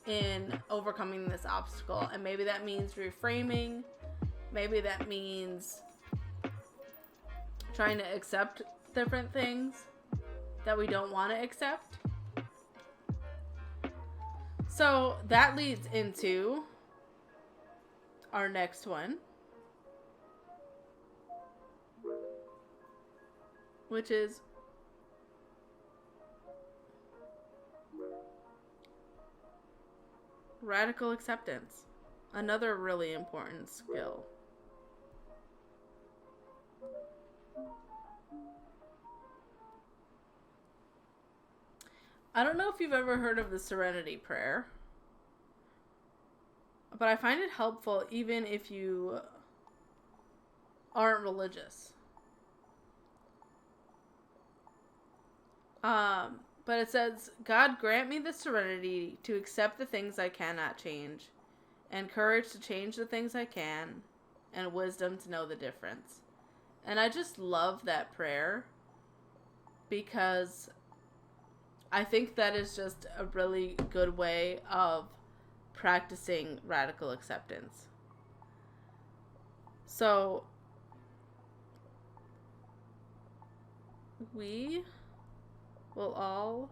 in overcoming this obstacle? And maybe that means reframing. Maybe that means trying to accept different things that we don't want to accept. So that leads into our next one, which is radical acceptance. Another really important skill. I don't know if you've ever heard of the Serenity Prayer, but I find it helpful even if you aren't religious. But it says, God grant me the serenity to accept the things I cannot change, and courage to change the things I can, and wisdom to know the difference. And I just love that prayer because I think that is just a really good way of practicing radical acceptance. So we will all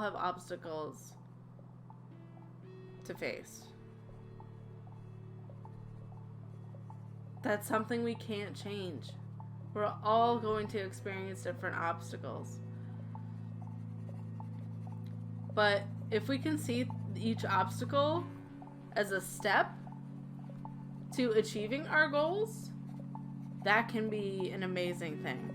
have obstacles to face. That's something we can't change. We're all going to experience different obstacles. But if we can see each obstacle as a step to achieving our goals, that can be an amazing thing.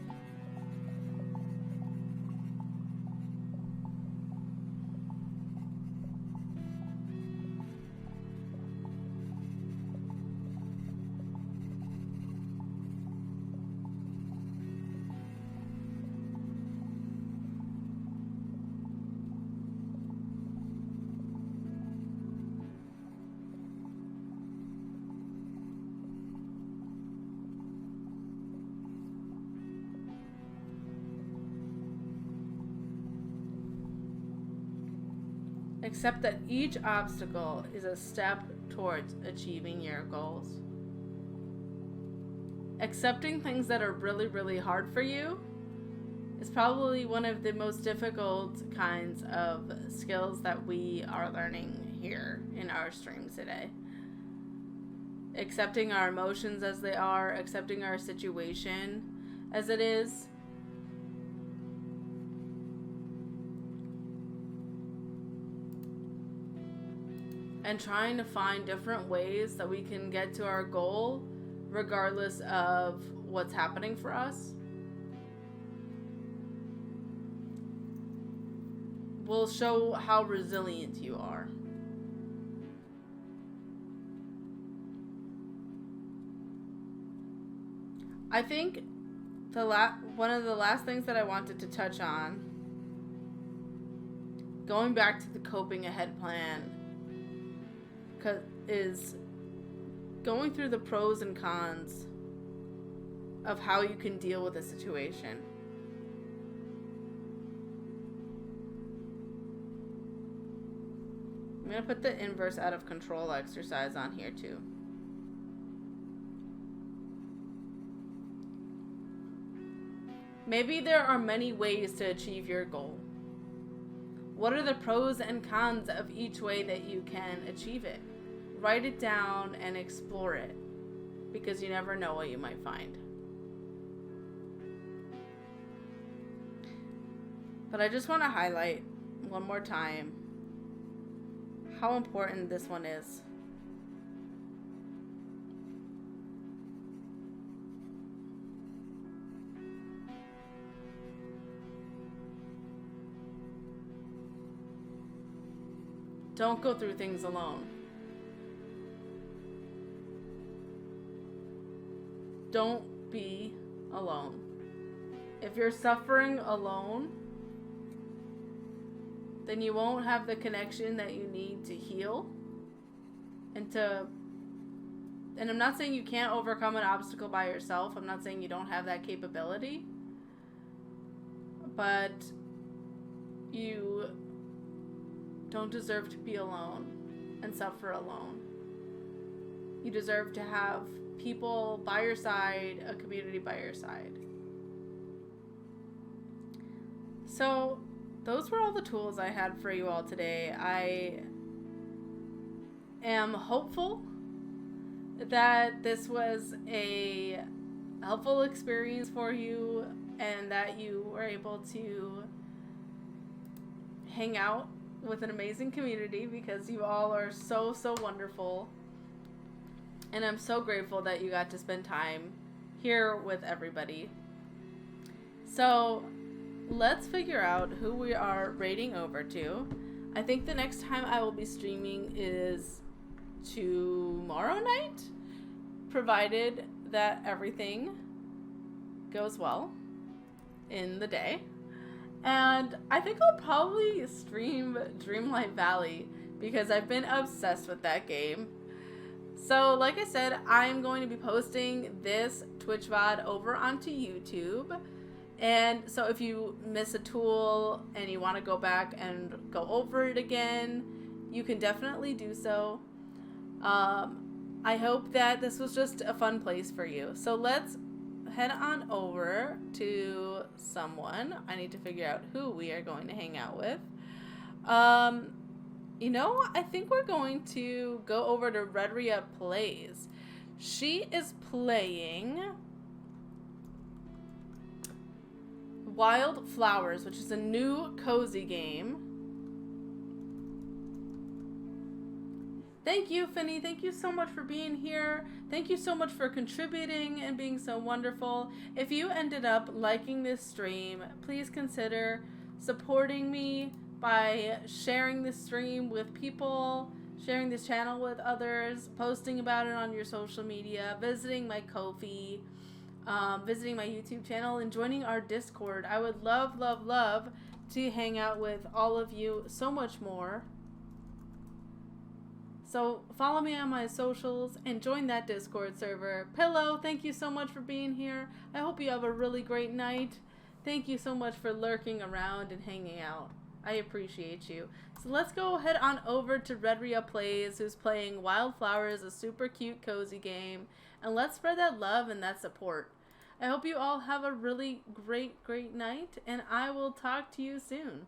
Accept that each obstacle is a step towards achieving your goals. Accepting things that are really, really hard for you is probably one of the most difficult kinds of skills that we are learning here in our streams today. Accepting our emotions as they are, accepting our situation as it is. And trying to find different ways that we can get to our goal regardless of what's happening for us will show how resilient you are. I think one of the last things that I wanted to touch on, going back to the coping ahead plan, is going through the pros and cons of how you can deal with a situation. I'm going to put the inverse out of control exercise on here too. Maybe there are many ways to achieve your goal. What are the pros and cons of each way that you can achieve it? Write it down and explore it, because you never know what you might find. But I just want to highlight one more time how important this one is. Don't go through things alone. don't be alone. If you're suffering alone, then you won't have the connection that you need to heal and I'm not saying you can't overcome an obstacle by yourself. I'm not saying you don't have that capability. But you don't deserve to be alone and suffer alone. You deserve to have people by your side, a community by your side. So, those were all the tools I had for you all today. I am hopeful that this was a helpful experience for you and that you were able to hang out with an amazing community, because you all are so, so wonderful. And I'm so grateful that you got to spend time here with everybody. So let's figure out who we are raiding over to. I think the next time I will be streaming is tomorrow night, provided that everything goes well in the day. And I think I'll probably stream Dreamlight Valley because I've been obsessed with that game. So like I said, I'm going to be posting this Twitch VOD over onto YouTube. And so if you miss a tool and you want to go back and go over it again, you can definitely do so. I hope that this was just a fun place for you. So let's head on over to someone. I need to figure out who we are going to hang out with. You know, I think we're going to go over to Redria Plays. She is playing Wild Flowers, which is a new cozy game. Thank you, Finny. Thank you so much for being here. Thank you so much for contributing and being so wonderful. If you ended up liking this stream, please consider supporting me by sharing this stream with people, sharing this channel with others, posting about it on your social media, visiting my Ko-fi, visiting my YouTube channel, and joining our Discord. I would love, love, love to hang out with all of you so much more. So follow me on my socials and join that Discord server. Pillow, thank you so much for being here. I hope you have a really great night. Thank you so much for lurking around and hanging out. I appreciate you. So let's go head on over to Redria Plays, who's playing Wildflowers, a super cute, cozy game. And let's spread that love and that support. I hope you all have a really great, great night, and I will talk to you soon.